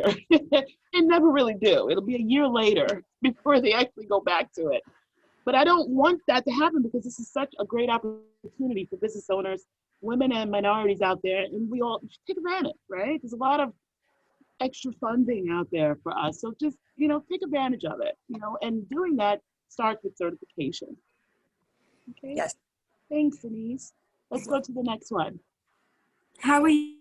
and never really do. It'll be a year later before they actually go back to it. But I don't want that to happen because this is such a great opportunity for business owners, women and minorities out there, and we all should take advantage, right? There's a lot of extra funding out there for us. So just, take advantage of it, and doing that starts with certification. Okay. Yes. Thanks, Denise. Let's go to the next one. How are you?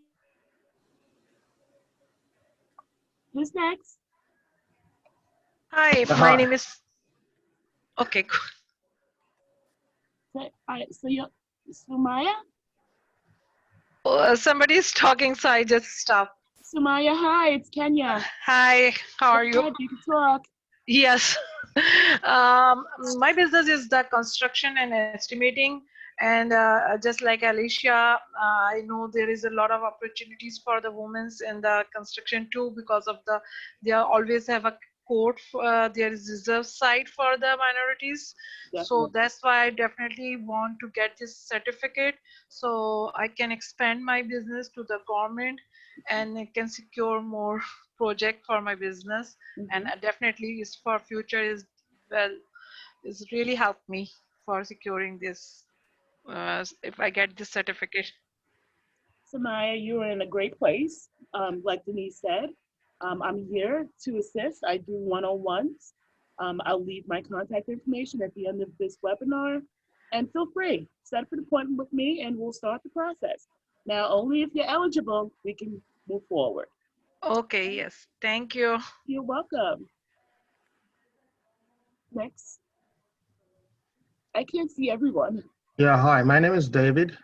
Who's next? Hi, my name is. Okay, cool. All right, so you're Sumaya? Somebody is talking, so I just stopped. Sumaya, hi, it's Kenya. Hi, how are you? You can talk. Yes. My business is the construction and estimating. And just like Alicia, I know there is a lot of opportunities for the women in the construction too, because of they always have a code, there is reserve site for the minorities. Definitely. So that's why I definitely want to get this certificate so I can expand my business to the government and I can secure more project for my business. And definitely is for future is really helped me for securing this. If I get this certification. Samaya, you're in a great place. Like Denise said, I'm here to assist. I do one-on-ones. I'll leave my contact information at the end of this webinar. And feel free, set up an appointment with me and we'll start the process. Now, only if you're eligible, we can move forward. Okay, yes. Thank you. You're welcome. Next. I can't see everyone. Yeah, hi, my name is David.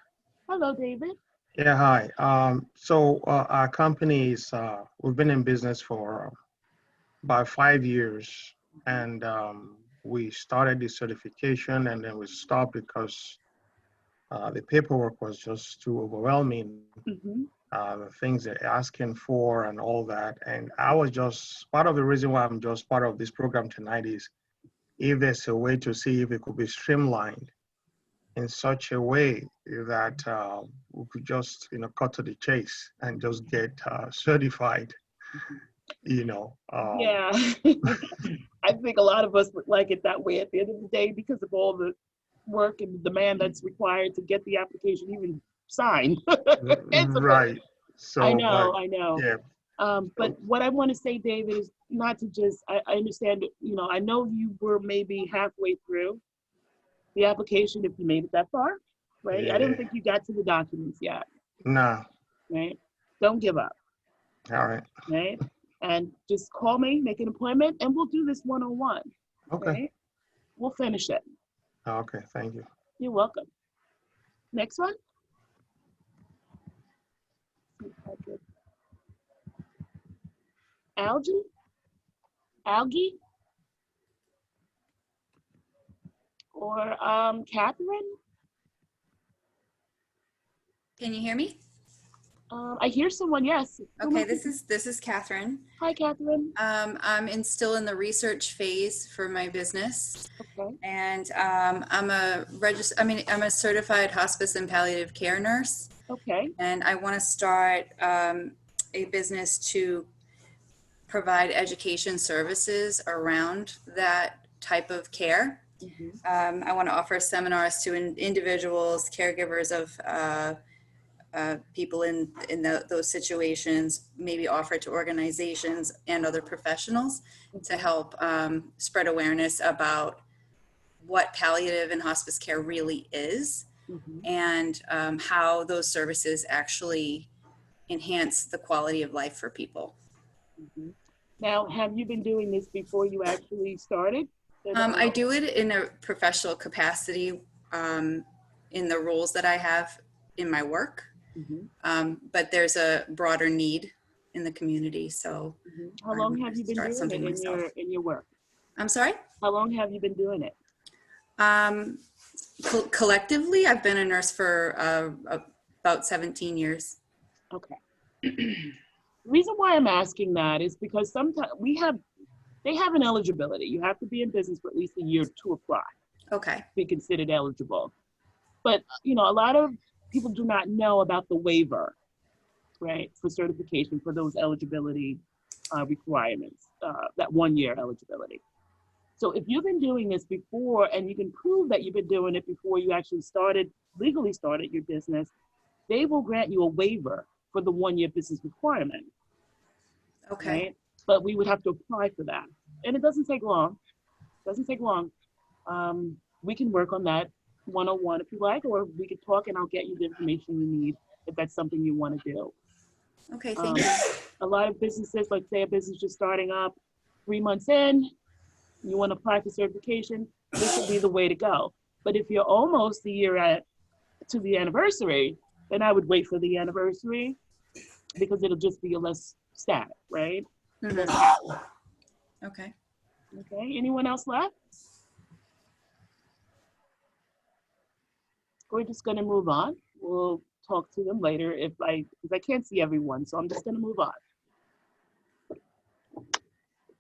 Hello, David. Yeah, hi. Our company is, we've been in business for about 5 years, and we started the certification and then we stopped because the paperwork was just too overwhelming. The things they're asking for and all that. And I was just, part of the reason why I'm just part of this program tonight is if there's a way to see if it could be streamlined in such a way that we could just, cut to the chase and just get certified, Yeah, I think a lot of us would like it that way at the end of the day because of all the work and the demand that's required to get the application even signed. Right. So I know. Yeah. But what I want to say, David, is not to just, I understand, I know you were maybe halfway through the application if you made it that far, right? Yeah. I don't think you got to the documents yet. No. Right? Don't give up. All right. Right? And just call me, make an appointment, and we'll do this one-on-one. Okay. Right? We'll finish it. Okay, thank you. You're welcome. Next one. Algie? Or Catherine? Can you hear me? I hear someone, yes. Okay, this is Catherine. Hi, Catherine. I'm still in the research phase for my business. Okay. And I'm a certified hospice and palliative care nurse. Okay. And I want to start a business to provide education services around that type of care. I want to offer seminars to individuals, caregivers of people in those situations, maybe offer it to organizations and other professionals to help spread awareness about what palliative and hospice care really is and how those services actually enhance the quality of life for people. Now, have you been doing this before you actually started? I do it in a professional capacity in the roles that I have in my work. But there's a broader need in the community. So how long have you been doing it in your work? I'm sorry? How long have you been doing it? Collectively, I've been a nurse for about 17 years. Okay. The reason why I'm asking that is because sometimes they have an eligibility. You have to be in business for at least a year to apply. Okay. To be considered eligible. But, a lot of people do not know about the waiver, right, for certification for those eligibility requirements, that 1 year eligibility. So if you've been doing this before and you can prove that you've been doing it before you actually legally started your business, they will grant you a waiver for the 1 year business requirement. Okay. Right? But we would have to apply for that. And it doesn't take long. We can work on that one-on-one if you like, or we could talk and I'll get you the information you need if that's something you want to do. Okay, thank you. A lot of businesses, like say a business just starting up 3 months in, you want to apply for certification, this would be the way to go. But if you're almost a year to the anniversary, then I would wait for the anniversary because it'll just be a less static, right? Mhm. Okay. Okay, anyone else left? We're just gonna move on. We'll talk to them later because I can't see everyone, so I'm just gonna move on.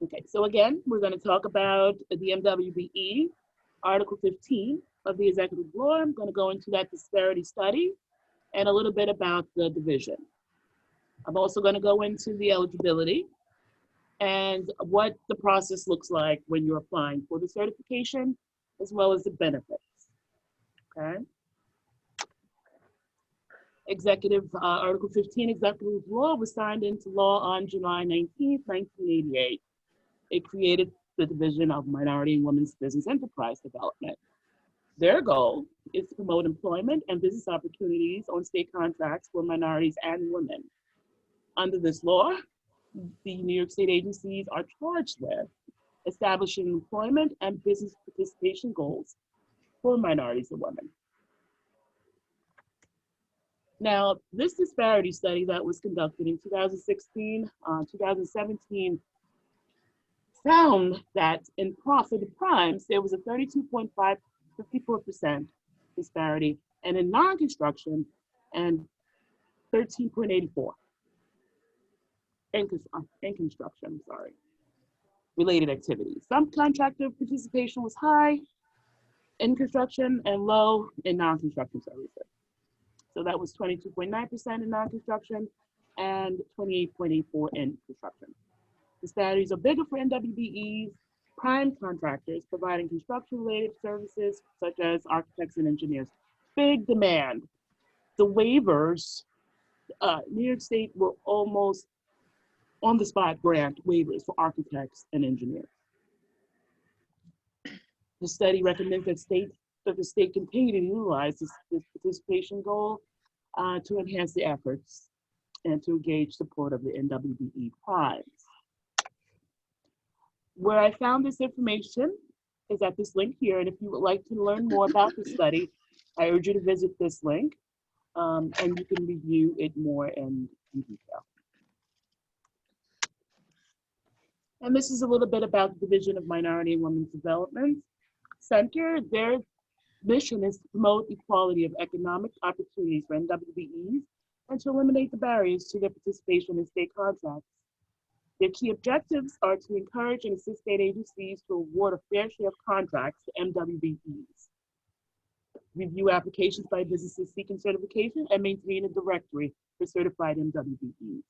Okay, so again, we're gonna talk about the MWBE, Article 15 of the Executive Law. I'm gonna go into that disparity study and a little bit about the division. I'm also gonna go into the eligibility and what the process looks like when you're applying for the certification, as well as the benefits, okay? Article 15 Executive Law was signed into law on July 19th, 1988. It created the Division of Minority and Women's Business Enterprise Development. Their goal is to promote employment and business opportunities on state contracts for minorities and women. Under this law, the New York State agencies are charged with establishing employment and business participation goals for minorities and women. Now, this disparity study that was conducted in 2016, 2017, found that for the primes, there was a 32.54% disparity, and in non-construction, and 13.84% in construction, related activities. Some contractor participation was high in construction and low in non-construction services. So that was 22.9% in non-construction and 28.84% in construction. Disparities are bigger for NWBE's prime contractors providing construction-related services such as architects and engineers. Big demand. The waivers, New York State will almost on the spot grant waivers for architects and engineers. The study recommends that the state continue to utilize this participation goal to enhance the efforts and to engage support of the NWBE primes. Where I found this information is at this link here, and if you would like to learn more about the study, I urge you to visit this link, and you can review it more in detail. And this is a little bit about the Division of Minority and Women's Development Center. Their mission is to promote equality of economic opportunities for NWBEs and to eliminate the barriers to their participation in state contracts. Their key objectives are to encourage and assist state agencies to award a fair share of contracts to MWBEs, review applications by businesses seeking certification, and maintain a directory for certified MWBEs.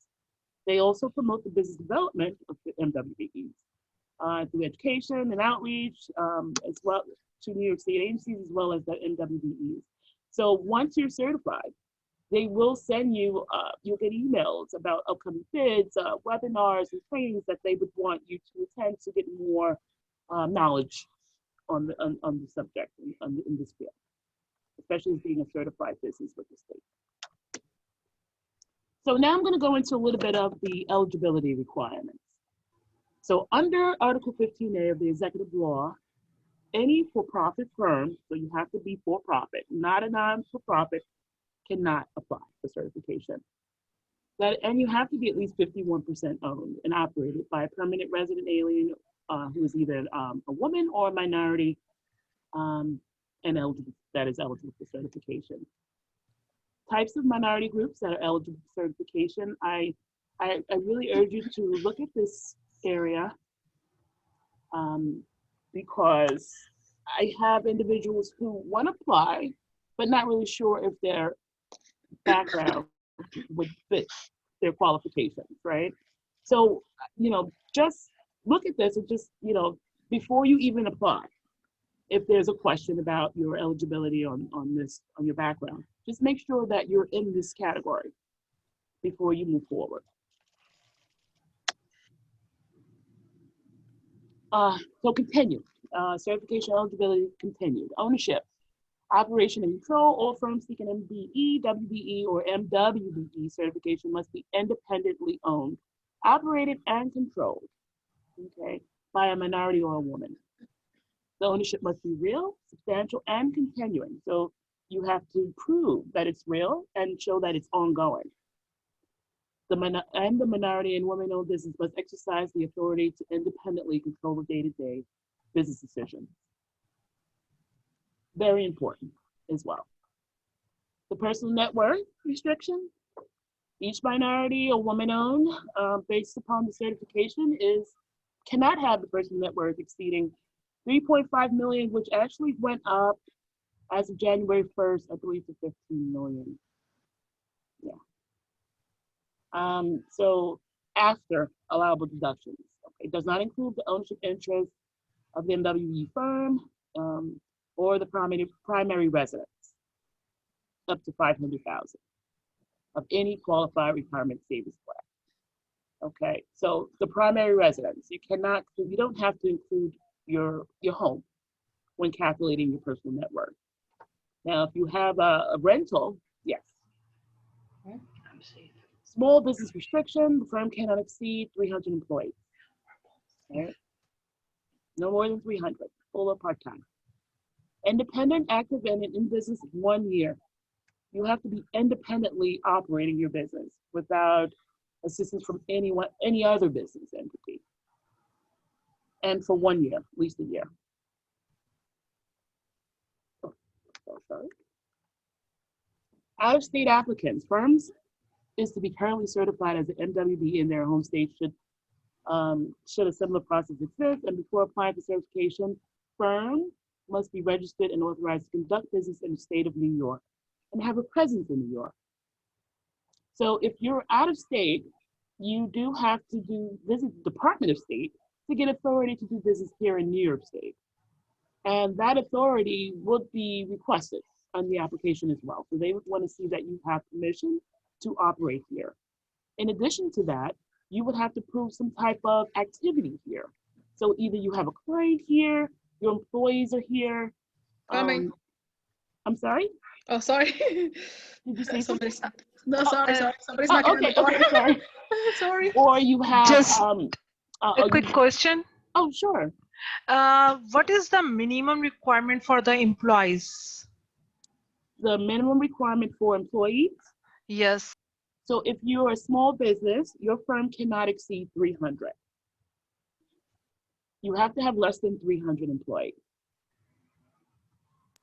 They also promote the business development of the MWBEs through education and outreach, as well to New York State agencies, as well as the MWBEs. So once you're certified, they will send you, you'll get emails about upcoming bids, webinars, and trainings that they would want you to attend to get more knowledge on the subject in this field, especially as being a certified business with the state. So now I'm going to go into a little bit of the eligibility requirements. So under Article 15A of the Executive Law, any for-profit firm, so you have to be for-profit, not a non-for-profit, cannot apply for certification. And you have to be at least 51% owned and operated by a permanent resident alien who is either a woman or a minority and that is eligible for certification. Types of minority groups that are eligible for certification, I really urge you to look at this area because I have individuals who want to apply, but not really sure if their background would fit their qualifications, right? So, just look at this and just, before you even apply, if there's a question about your eligibility on your background, just make sure that you're in this category before you move forward. So continue. Certification eligibility continued. Ownership, operation and control. All firms seeking MBE, WBE, or MWBE certification must be independently owned, operated, and controlled, okay, by a minority or a woman. The ownership must be real, substantial, and continuing. So you have to prove that it's real and show that it's ongoing. The minority and women-owned business must exercise the authority to independently control the day-to-day business decisions. Very important as well. The personal net worth restriction. Each minority or woman-owned, based upon the certification, cannot have the personal net worth exceeding 3.5 million, which actually went up as of January 1st, I believe, to 15 million. Yeah. So after allowable deductions, okay, it does not include the ownership interest of the MWBE firm or the primary residence, up to 500,000 of any qualified retirement savings plan. Okay, so the primary residence, you don't have to include your home when calculating your personal net worth. Now, if you have a rental, yes. Small business restriction, the firm cannot exceed 300 employees. Okay? No more than 300, full or part-time. Independent, active, and in business 1 year. You have to be independently operating your business without assistance from any other business entity. And for 1 year, at least a year. Oh, sorry. Out-of-state applicants, firms is to be currently certified as an MWBE in their home state should a similar process exist, and before applying for certification, firm must be registered and authorized to conduct business in the state of New York and have a presence in New York. So if you're out of state, you do have to visit the Department of State to get authority to do business here in New York State. And that authority would be requested on the application as well. So they would want to see that you have permission to operate here. In addition to that, you would have to prove some type of activity here. So either you have a client here, your employees are here. I'm sorry? Oh, sorry. Did you say something? No, sorry. Somebody's Oh, knocking on okay, the door. okay, sorry. Sorry. Or you have Just a quick question. Oh, sure. What is the minimum requirement for the employees? The minimum requirement for employees. Yes. So if you're a small business, your firm cannot exceed 300. You have to have less than 300 employees.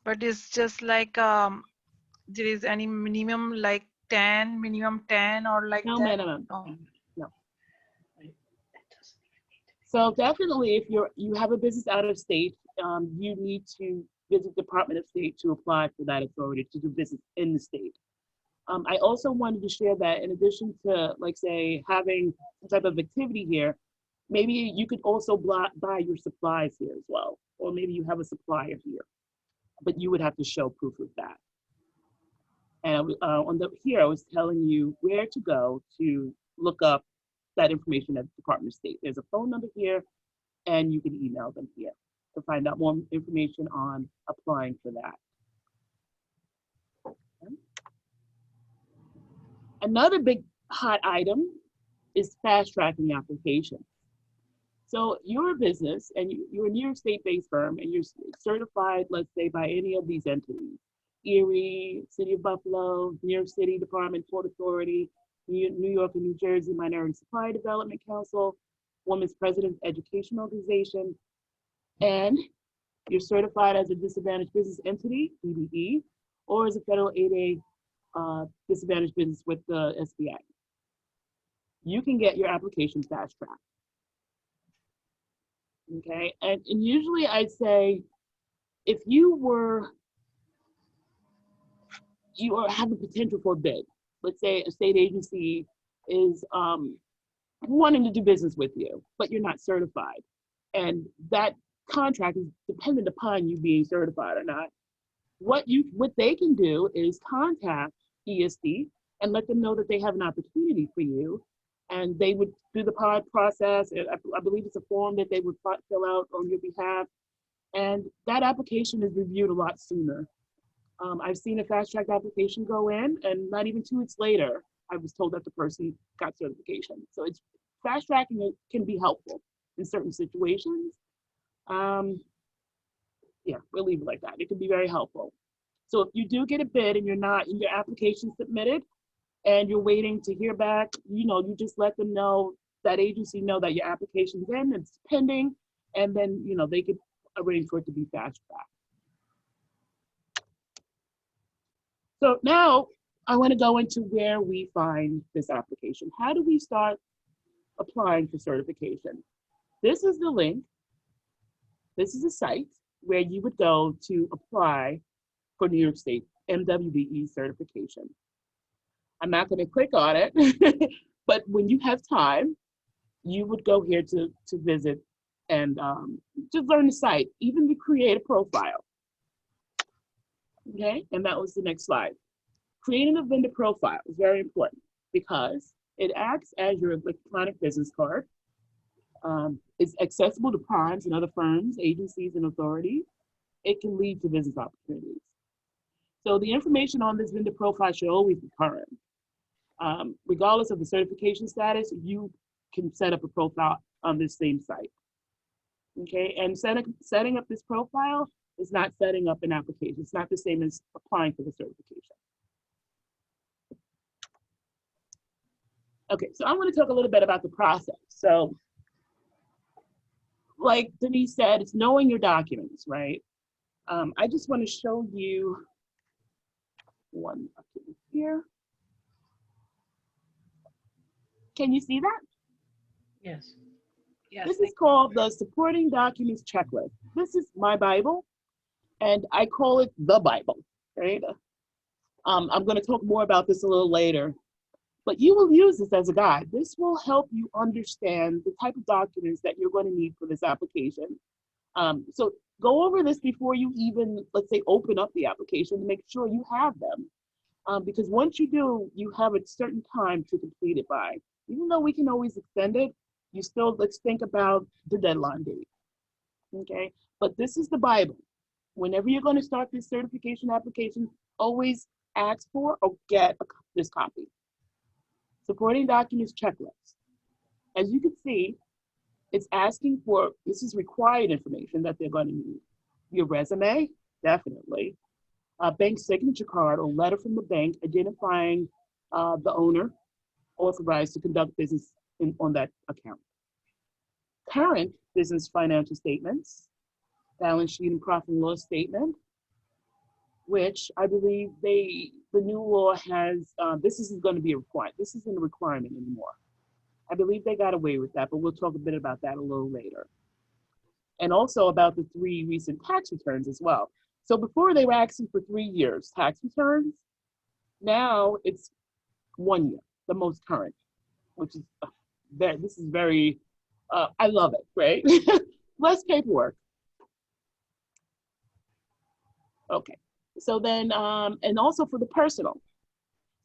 But it's just like there is any minimum like 10, minimum 10 or like No that? minimum. Oh. No. So definitely, if you have a business out of state, you need to visit the Department of State to apply for that authority to do business in the state. I also wanted to share that in addition to, like, say, having some type of activity here, maybe you could also buy your supplies here as well, or maybe you have a supplier here, but you would have to show proof of that. And here I was telling you where to go to look up that information at the Department of State. There's a phone number here, and you can email them here to find out more information on applying for that. Okay. Another big hot item is fast tracking applications. So you're a business and you're a New York State-based firm and you're certified, let's say, by any of these entities: Erie, City of Buffalo, New York City Department, Port Authority, New York and New Jersey Minority Supply Development Council, Women's President's Education Organization, and you're certified as a disadvantaged business entity, DBE, or as a federal 8A disadvantaged business with the SBA. You can get your application fast tracked. Okay, and usually I'd say if you have the potential for a bid, let's say a state agency is wanting to do business with you, but you're not certified. And that contract is dependent upon you being certified or not. What they can do is contact ESD and let them know that they have an opportunity for you, and they would do the pod process. I believe it's a form that they would fill out on your behalf, and that application is reviewed a lot sooner. I've seen a fast track application go in, and not even 2 weeks later, I was told that the person got certification. So it's fast tracking can be helpful in certain situations. Yeah, we'll leave it like that. It can be very helpful. So if you do get a bid and you're not in your application submitted and you're waiting to hear back, you just let them know, that agency know that your application's in, it's pending, and then, they could arrange for it to be fast tracked. So now I want to go into where we find this application. How do we start applying for certification? This is the link. This is a site where you would go to apply for New York State MWBE certification. I'm not going to click on it, but when you have time, you would go here to visit and just learn the site, even to create a profile. Okay, and that was the next slide. Creating a vendor profile is very important because it acts as your electronic business card. It's accessible to primes and other firms, agencies, and authorities. It can lead to business opportunities. So the information on this vendor profile should always be current. Regardless of the certification status, you can set up a profile on this same site. Okay, and setting up this profile is not setting up an application. It's not the same as applying for the certification. Okay, so I want to talk a little bit about the process. So, like Denise said, it's knowing your documents, right? I just want to show you one document here. Can you see that? Yes. Yes. This is called the Supporting Documents Checklist. This is my Bible, and I call it the Bible, right? I'm going to talk more about this a little later, but you will use this as a guide. This will help you understand the type of documents that you're going to need for this application. So go over this before you even, let's say, open up the application to make sure you have them. Because once you do, you have a certain time to complete it by. Even though we can always extend it, let's think about the deadline date, okay? But this is the Bible. Whenever you're going to start this certification application, always ask for or get this copy. Supporting documents checklist. As you can see, it's asking for, this is required information that they're going to need. Your resume, definitely. A bank signature card or letter from the bank identifying the owner authorized to conduct business on that account. Current business financial statements, balance sheet and profit and loss statement, which I believe the new law has, this isn't going to be a requirement. This isn't a requirement anymore. I believe they got away with that, but we'll talk a bit about that a little later. And also about the 3 recent tax returns as well. So before they were asking for 3 years tax returns, now it's 1 year, the most current, which is, this is very, I love it, right? Less paperwork. Okay, so then, and also for the personal.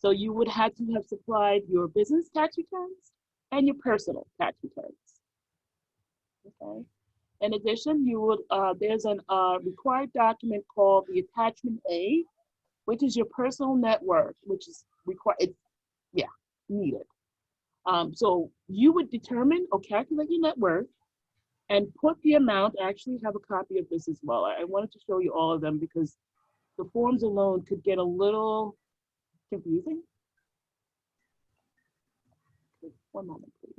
So you would have to have supplied your business tax returns and your personal tax returns, okay? In addition, you would, there's an required document called the Attachment A, which is your personal net worth, which is required, needed. So you would determine or calculate your net worth and put the amount. I actually have a copy of this as well. I wanted to show you all of them because the forms alone could get a little confusing. One moment, please.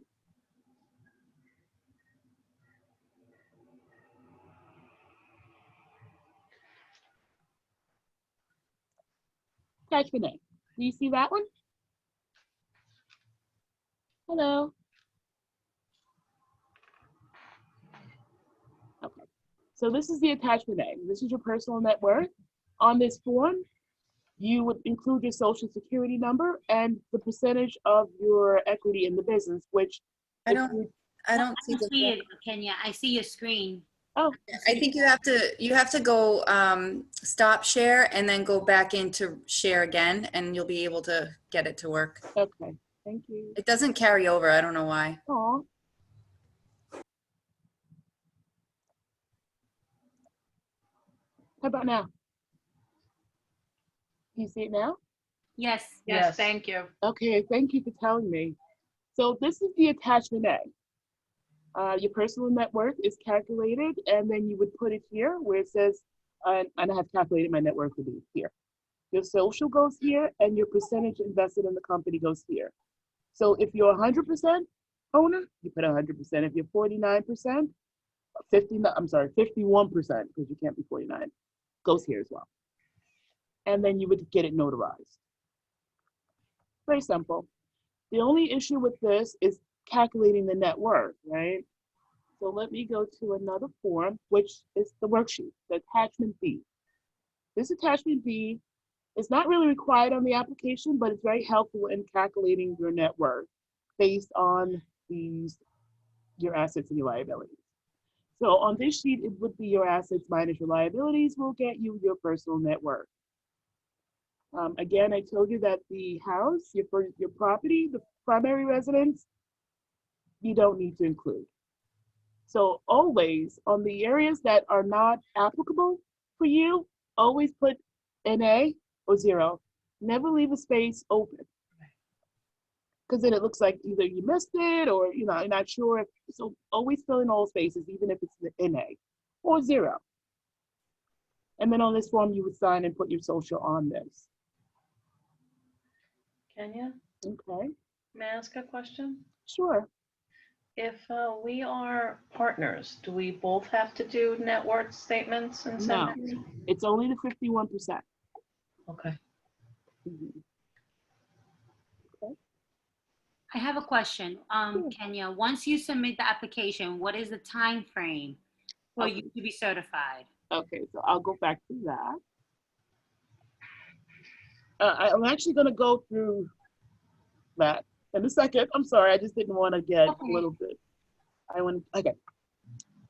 Attachment A. Do you see that one? Hello. Okay. So this is the attachment A. This is your personal net worth. On this form, you would include your social security number and the percentage of your equity in the business, which I don't see I the. see it, Kenya. I see your screen. Oh, I think you have to go stop share and then go back into share again, and you'll be able to get it to work. okay. Thank you. It doesn't carry over. I don't know why. Aw. How about now? You see it now? Yes. Yes, thank you. Okay, thank you for telling me. So this is the attachment A. Your personal net worth is calculated, and then you would put it here where it says, and I have calculated my net worth to be here. Your social goes here, and your percentage invested in the company goes here. So if you're 100% owner, you put 100%. If you're 49%, 51%, because you can't be 49, goes here as well. And then you would get it notarized. Very simple. The only issue with this is calculating the net worth, right? So let me go to another form, which is the worksheet, the attachment B. This attachment B is not really required on the application, but it's very helpful in calculating your net worth based on your assets and your liabilities. So on this sheet, it would be your assets minus your liabilities will get you your personal net worth. Again, I told you that the house, your property, the primary residence, you don't need to include. So always on the areas that are not applicable for you, always put NA or 0. Never leave a space open. Because then it looks like either you missed it or you're not sure. So always fill in all spaces, even if it's the NA or 0. And then on this form, you would sign and put your social on this. Kenya, Okay, may I ask a question? sure. If we are partners, do we both have to do net worth statements and send No, them? it's only the 51%. Okay. Mhm. I have a question. Sure. Kenya, once you submit the application, what is the time frame for you to be certified? Okay, so I'll go back to that. I'm actually going to go through that in a second. I'm sorry, I just didn't want to get a little bit. Okay,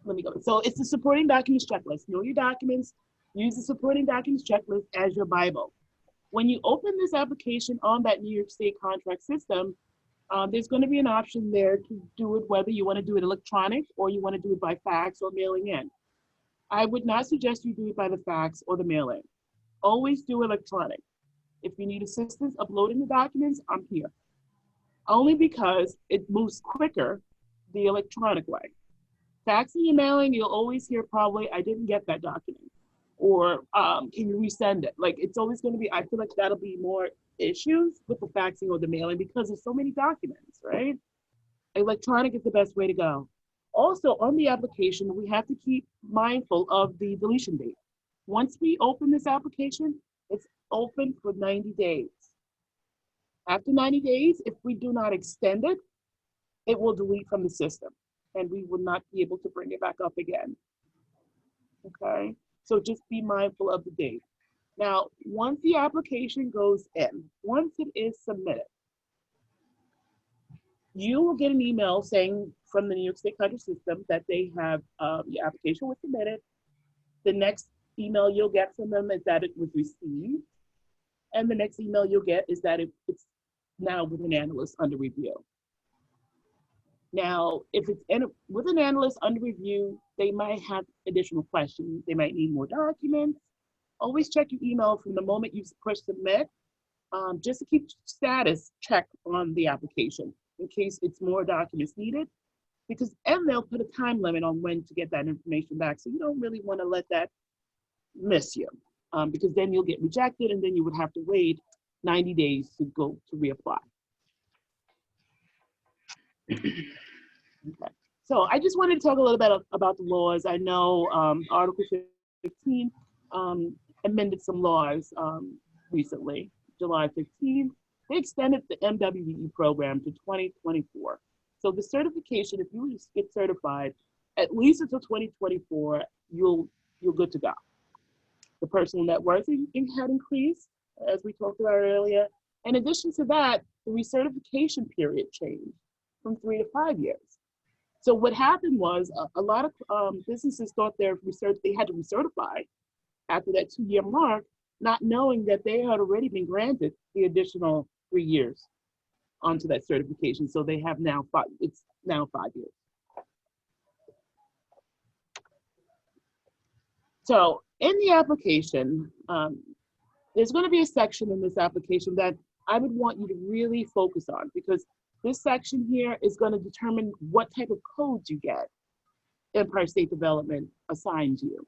let me go. So it's the supporting documents checklist. Know your documents, use the supporting documents checklist as your Bible. When you open this application on that New York State contract system, there's going to be an option there to do it whether you want to do it electronic or you want to do it by fax or mailing in. I would not suggest you do it by the fax or the mail-in. Always do electronic. If you need assistance uploading the documents, I'm here. Only because it moves quicker the electronic way. Faxing and mailing, you'll always hear probably, I didn't get that document. Or can you resend it? Like it's always gonna be, I feel like that'll be more issues with the faxing or the mailing because there's so many documents, right? Electronic is the best way to go. Also on the application, we have to keep mindful of the deletion date. Once we open this application, it's open for 90 days. After 90 days, if we do not extend it, it will delete from the system and we will not be able to bring it back up again. Okay, so just be mindful of the date. Now, once the application goes in, once it is submitted, you will get an email saying from the New York State contract system that they have your application was submitted. The next email you'll get from them is that it was received. And the next email you'll get is that it's now with an analyst under review. Now, if it's with an analyst under review, they might have additional questions. They might need more documents. Always check your email from the moment you push submit, just to keep status check on the application in case it's more documents needed. And they'll put a time limit on when to get that information back. So you don't really want to let that miss you, because then you'll get rejected and then you would have to wait 90 days to go to reapply. Okay. So I just wanted to talk a little bit about the laws. I know Article 15 amended some laws recently, July 15. They extended the MWBE program to 2024. So the certification, if you get certified, at least until 2024, you're good to go. The personal net worth had increased, as we talked about earlier. In addition to that, the recertification period changed. from 3 to 5 years. So what happened was a lot of businesses thought they had to recertify after that 2-year mark, not knowing that they had already been granted the additional 3 years onto that certification. So they have now it's now 5 years. So in the application, there's going to be a section in this application that I would want you to really focus on, because this section here is going to determine what type of codes you get Empire State Development assigns you.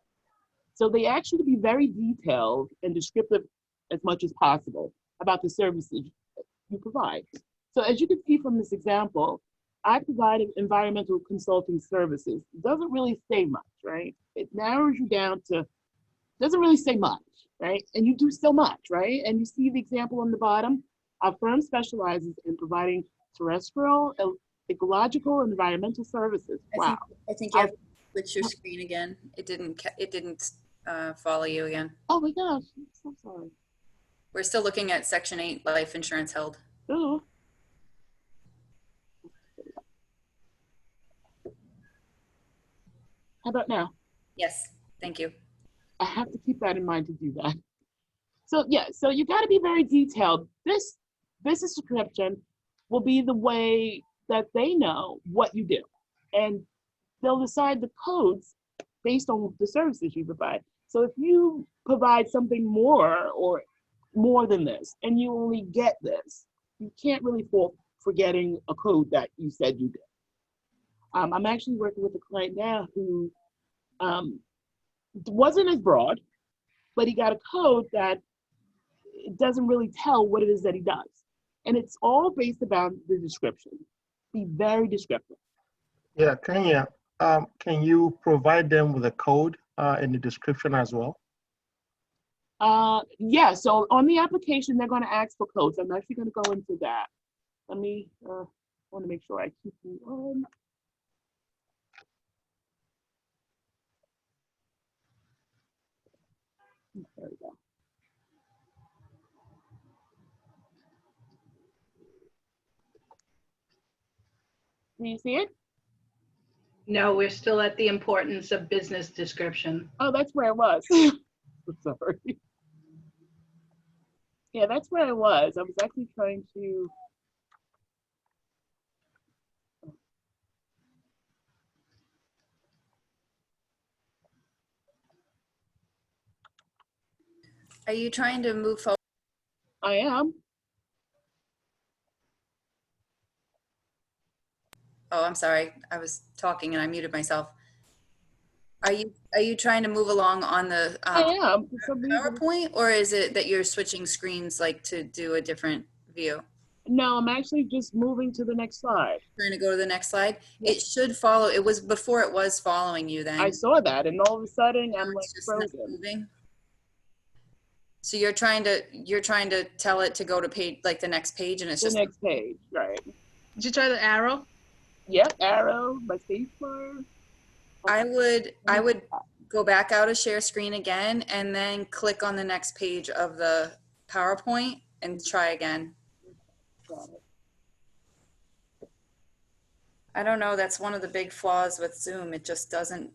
So they actually be very detailed and descriptive as much as possible about the services you provide. So as you can see from this example, I provided environmental consulting services. It doesn't really say much, right? It narrows you down to, doesn't really say much, right? And you do so much, right? And you see the example on the bottom. Our firm specializes in providing terrestrial, ecological, and environmental services. Wow. I think you have to switch your screen again. It didn't follow you again. Oh my gosh, I'm so sorry. We're still looking at Section 8, life insurance held. Ooh. How about now? Yes, thank you. I have to keep that in mind to do that. So yeah, so you got to be very detailed. This business description will be the way that they know what you do, and they'll decide the codes based on the services you provide. So if you provide something more or more than this, and you only get this, you can't really fall for getting a code that you said you did. I'm actually working with a client now who wasn't as broad, but he got a code that it doesn't really tell what it is that he does. And it's all based about the description. Be very descriptive. Yeah, Kenya, can you provide them with a code in the description as well? Yeah, so on the application, they're going to ask for codes. I'm actually going to go into that. Let me, want to make sure I keep you on. There we go. Do you see it? No, we're still at the importance of business description. Oh, that's where I was. I'm sorry. Yeah, that's where I was. I was actually trying to. Are you trying to move forward? I am. Oh, I'm sorry. I was talking and I muted myself. Are you trying to move along on the I am. For some reason. PowerPoint, or is it that you're switching screens, like to do a different view? No, I'm actually just moving to the next slide. Trying to go to the next slide. It should follow. It was before it was following you then. I saw that, and all of a sudden Now I'm like it's just not frozen. moving. So you're trying to tell it to go to page, like the next page, and it's The just next page, right? Did you try the arrow? Yep, arrow, my space bar. I would go back out of share screen again and then click on the next page of the PowerPoint and try again. Got it. I don't know, that's one of the big flaws with Zoom. It just doesn't,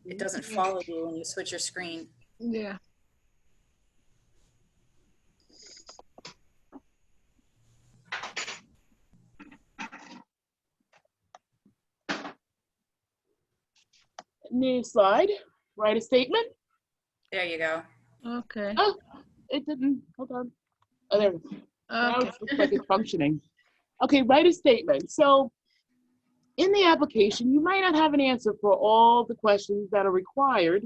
it doesn't follow you when you switch your screen. Yeah. New slide. Write a statement. There you go. Okay. Oh, it didn't. Hold on. Oh, there. Now Okay. it looks like it's functioning. Okay, write a statement. So in the application, you might not have an answer for all the questions that are required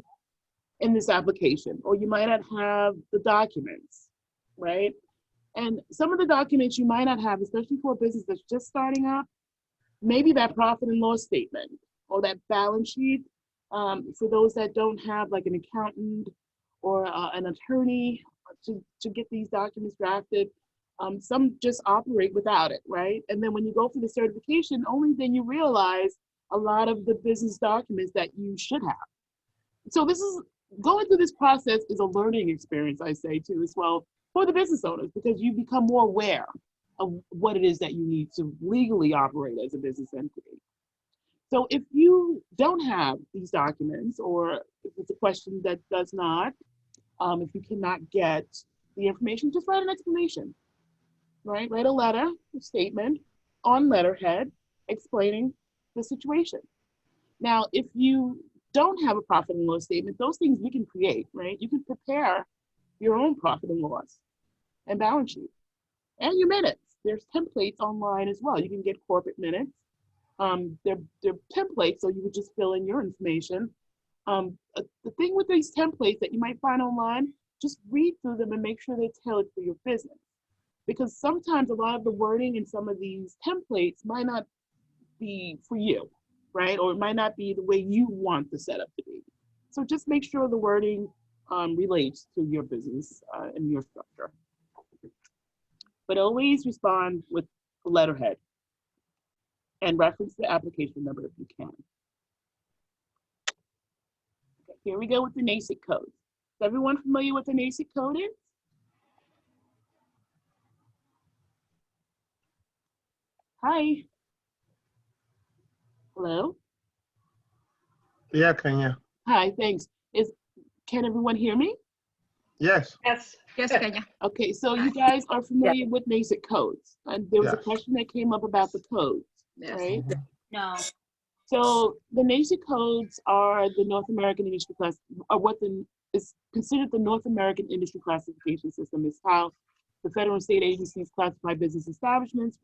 in this application, or you might not have the documents, right? And some of the documents you might not have, especially for a business that's just starting up, maybe that profit and loss statement or that balance sheet. For those that don't have like an accountant or an attorney to get these documents drafted, some just operate without it, right? And then when you go for the certification, only then you realize a lot of the business documents that you should have. So this is, going through this process is a learning experience, I say too, as well, for the business owners, because you become more aware of what it is that you need to legally operate as a business entity. So if you don't have these documents, or if it's a question that does not, if you cannot get the information, just write an explanation, right? Write a letter, a statement on letterhead explaining the situation. Now, if you don't have a profit and loss statement, those things we can create, right? You can prepare your own profit and loss and balance sheet and your minutes. There's templates online as well. You can get corporate minutes. They're templates, so you would just fill in your information. The thing with these templates that you might find online, just read through them and make sure they're tailored for your business. Because sometimes a lot of the wording in some of these templates might not be for you, right? Or it might not be the way you want the setup to be. So just make sure the wording relates to your business and your structure. But always respond with the letterhead and reference the application number if you can. Okay, here we go with the NAICS code. Is everyone familiar with the NAICS code is? Hi. Hello? Yeah, Kenya. Hi, thanks. Can everyone hear me? Yes. Yes. Yes, Kenya. Okay, so you guys are familiar with NAICS codes. And there was a Yes. question that came up about the codes, right? No. So the NAICS codes are the North American industry class, or what is considered the North American industry classification system. Is how the federal and state agencies classify business establishments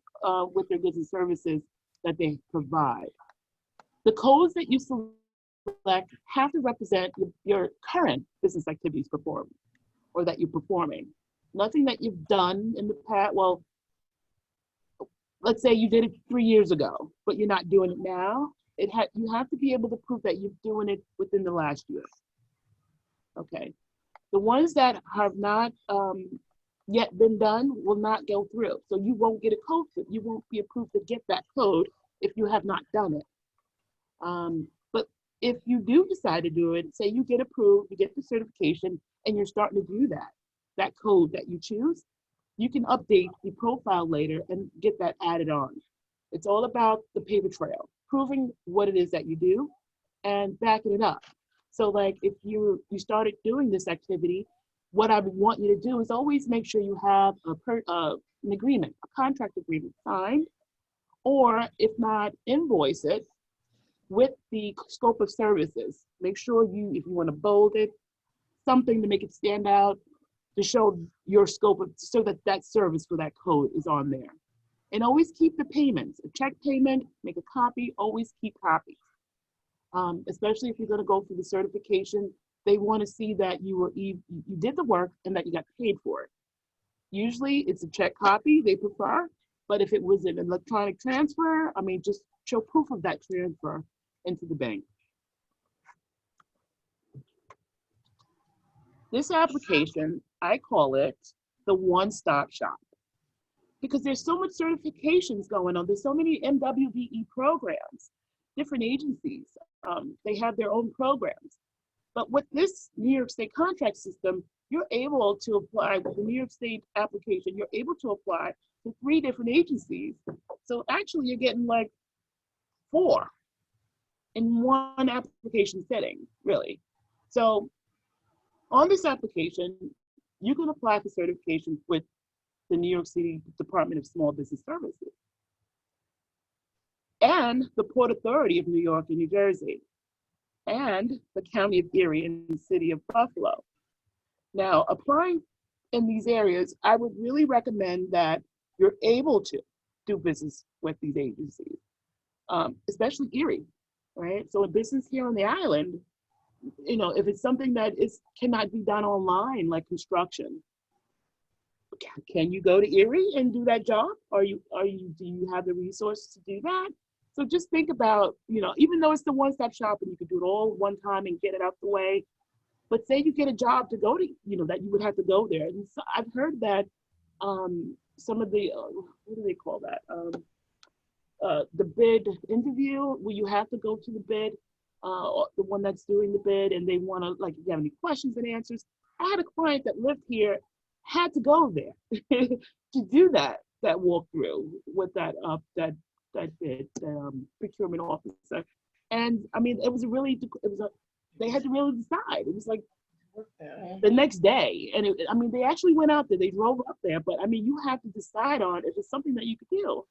with their goods and services that they provide. The codes that you select have to represent your current business activities performed, or that you're performing. Nothing that you've done in the past. Well, let's say you did it 3 years ago, but you're not doing it now. You have to be able to prove that you're doing it within the last year. Okay. The ones that have not yet been done will not go through. So you won't get a code. You won't be approved to get that code if you have not done it. But if you do decide to do it, say you get approved, you get the certification, and you're starting to do that code that you choose, you can update the profile later and get that added on. It's all about the paper trail, proving what it is that you do and backing it up. So like if you started doing this activity, what I would want you to do is always make sure you have an agreement, a contract agreement signed, or if not, invoice it with the scope of services. Make sure if you want to bold it, something to make it stand out, to show your scope of, so that service for that code is on there. And always keep the payments. A check payment, make a copy, always keep copies. Especially if you're going to go through the certification, they want to see that you did the work and that you got paid for it. Usually it's a check copy they prefer, but if it was an electronic transfer, I mean, just show proof of that transfer into the bank. This application, I call it the one-stop shop, because there's so much certifications going on. There's so many MWBE programs, different agencies. They have their own programs. But with this New York State contract system, you're able to apply with the New York State application, you're able to apply to 3 different agencies. So actually you're getting like 4 in one application setting, really. So on this application, you can apply for certification with the New York City Department of Small Business Services and the Port Authority of New York and New Jersey, and the County of Erie and the City of Buffalo. Now, applying in these areas, I would really recommend that you're able to do business with these agencies, especially Erie, right? So a business here on the island, you know, if it's something that cannot be done online, like construction, can you go to Erie and do that job? Do you have the resources to do that? So just think about, you know, even though it's the one-stop shop and you can do it all one time and get it out the way, but say you get a job to go to, you know, that you would have to go there. And so I've heard that some of the, what do they call that? The bid interview, where you have to go to the bid, the one that's doing the bid, and they want to, like, if you have any questions and answers. I had a client that lived here, had to go there to do that. that walkthrough with that bid, procurement officer. And I mean, they had to really decide. It was like the next day. And I mean, they actually went out there, they drove up there, but I mean, you have to decide on if it's something that you could do,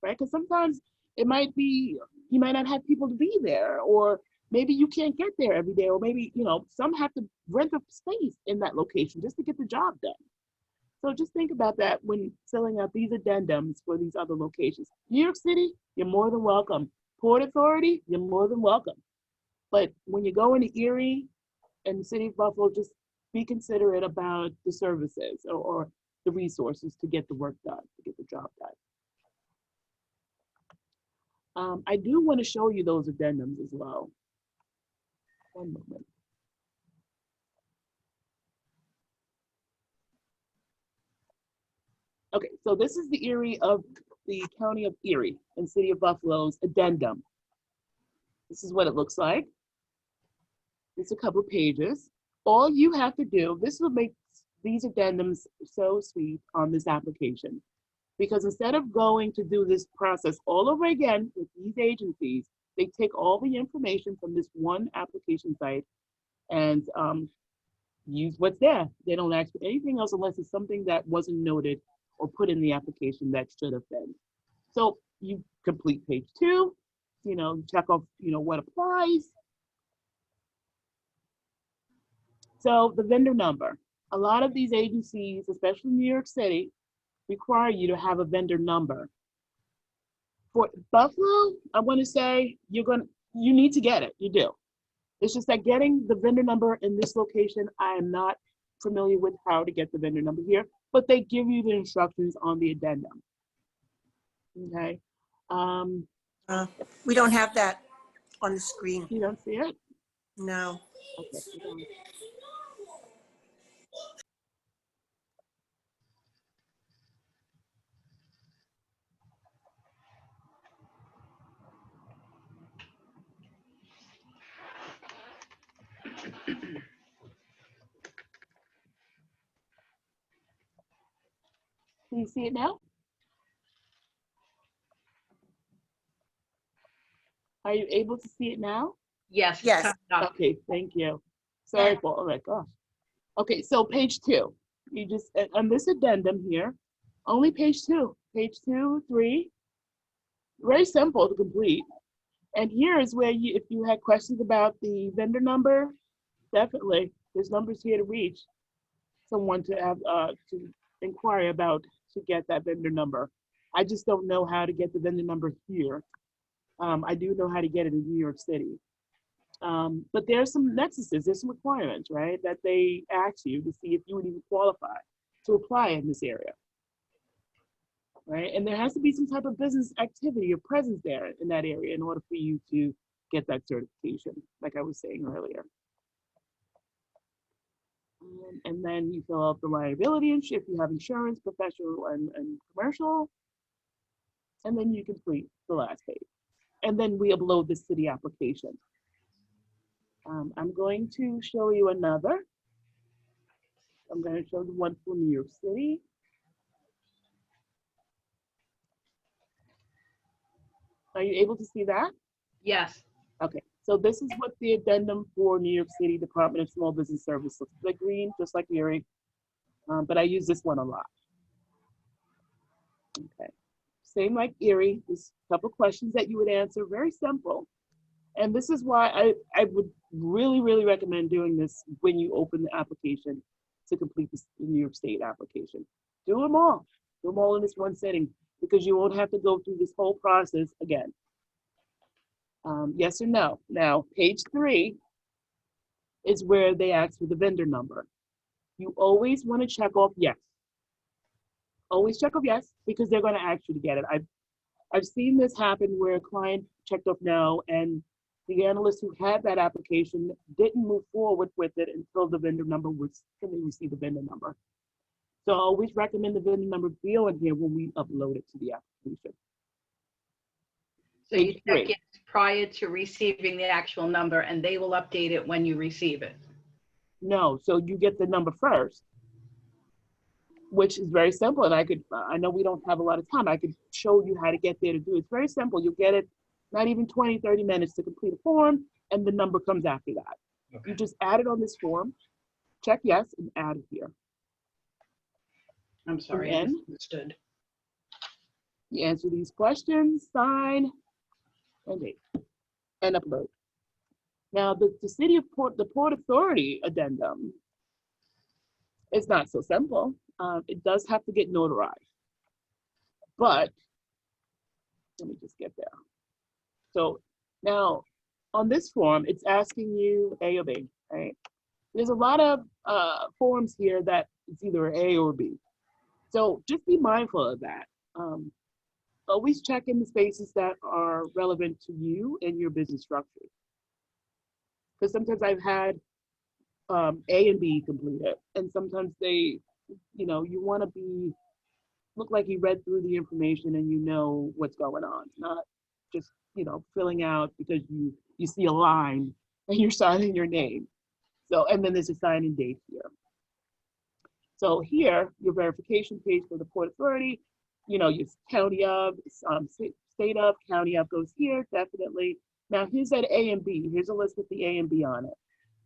right? Because sometimes it might be, you might not have people to be there, or maybe you can't get there every day, or maybe, some have to rent a space in that location just to get the job done. So just think about that when filling out these addendums for these other locations. New York City, you're more than welcome. Port Authority, you're more than welcome. But when you go into Erie and the city of Buffalo, just be considerate about the services or the resources to get the work done, to get the job done. I do want to show you those addendums as well. One moment. Okay, so this is the Erie of the County of Erie and City of Buffalo's addendum. This is what it looks like. It's a couple of pages. All you have to do, this will make these addendums so sweet on this application, because instead of going to do this process all over again with these agencies, they take all the information from this one application site and use what's there. They don't ask for anything else unless it's something that wasn't noted or put in the application that should have been. So you complete page 2, check off, what applies. So the vendor number. A lot of these agencies, especially New York City, require you to have a vendor number. For Buffalo, I want to say you need to get it. You do. It's just that getting the vendor number in this location, I am not familiar with how to get the vendor number here, but they give you the instructions on the addendum. Okay. We don't have that on the screen. You don't see it? No. Okay. Can you see it now? Are you able to see it now? Yes. it's Yes. coming up. Okay, thank you. Sorry for, oh my gosh. Okay, so page 2, you just, on this addendum here, only page 2, 3, very simple to complete. And here is where if you had questions about the vendor number, definitely, there's numbers here to reach someone to have, to inquire about to get that vendor number. I just don't know how to get the vendor number here. I do know how to get it in New York City. But there's some nexuses, there's some requirements, right, that they ask you to see if you would even qualify to apply in this area, right? And there has to be some type of business activity or presence there in that area in order for you to get that certification, like I was saying earlier. And then you fill out the liability and if you have insurance, professional and commercial, and then you complete the last page. And then we upload this to the application. I'm going to show you another. I'm going to show the one for New York City. Are you able to see that? Yes. Okay, so this is what the addendum for New York City Department of Small Business Services looks like. Green, just like Erie, but I use this one a lot. Okay, same like Erie, just a couple questions that you would answer, very simple. And this is why I would really, really recommend doing this when you open the application to complete the New York State application. Do them all in this one sitting, because you won't have to go through this whole process again. Yes or no. Now, page 3 is where they ask for the vendor number. You always want to check off yes. Always check off yes, because they're going to ask you to get it. I've seen this happen where a client checked off no, and the analyst who had that application didn't move forward with it until the vendor number until they received the vendor number. So I always recommend the vendor number be on here when we upload it to the application. So you Page check 3. it prior to receiving the actual number, and they will update it when you receive it. No, so you get the number first. which is very simple. And I know we don't have a lot of time. I could show you how to get there to do it. It's very simple. You'll get it not even 20, 30 minutes to complete a form, and the number comes after that. Okay. You just add it on this form, check yes, and add it here. I'm sorry, I Again? misunderstood. You answer these questions, sign, and date, and upload. Now, the Port Authority addendum is not so simple. It does have to get notarized. But, let me just get there. So now, on this form, it's asking you A or B, right? There's a lot of forms here that it's either A or B. So just be mindful of that. Always check in the spaces that are relevant to you and your business structure. Because sometimes I've had A and B completed, and sometimes they, you want to look like you read through the information and you know what's going on, not just, filling out because you see a line and you're signing your name. So, and then there's a sign-in date here. So here, your verification page for the Port Authority, your county of, state of, county of goes here, definitely. Now here's that A and B. Here's a list with the A and B on it.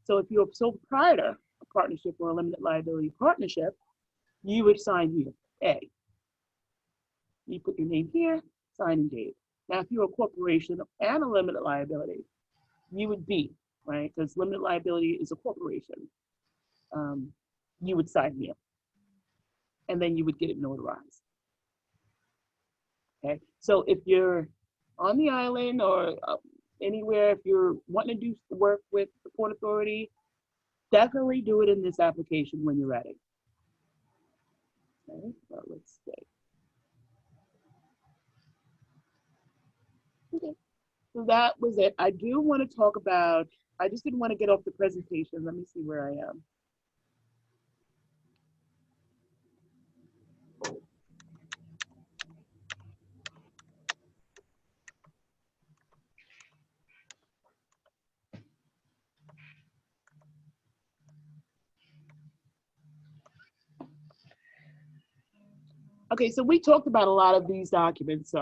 So if you're a sole proprietor, a partnership or a limited liability partnership, you would sign here, A. You put your name here, sign-in date. Now if you're a corporation and a limited liability, you would B, right? Because limited liability is a corporation. You would sign here. And then you would get it notarized. Okay, so if you're on the island or anywhere, if you're wanting to do work with the Port Authority, definitely do it in this application when you're ready. Okay, so let's see. Okay, so that was it. I do want to talk about, I just didn't want to get off the presentation. Let me see where I am. Okay, so we talked about a lot of these documents.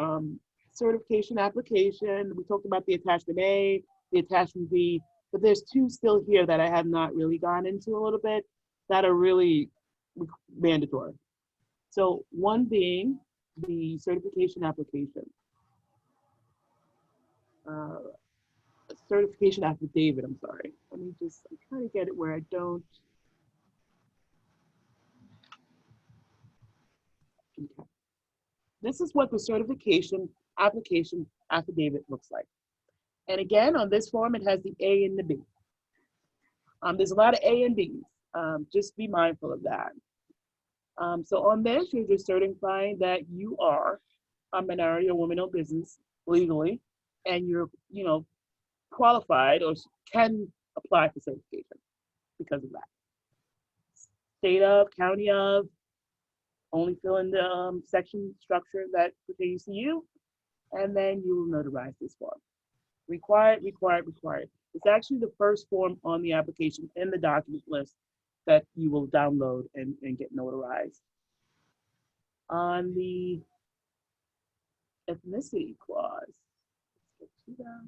Certification application, we talked about the attachment A, the attachment B, but there's two still here that I have not really gone into a little bit that are really mandatory. So one being the certification application. Certification affidavit, I'm sorry. I'm trying to get it where I don't. Okay. This is what the certification application affidavit looks like. And again, on this form, it has the A and the B. There's a lot of A and B's. Just be mindful of that. So on this, you're just certifying that you are a minority or woman-owned business legally, and you're, qualified or can apply for certification because of that. State of, county of, only fill in the section structure that pertains to you, and then you will notarize this form. Required, required, required. It's actually the first form on the application in the document list that you will download and get notarized. On the ethnicity clause, let's get to that.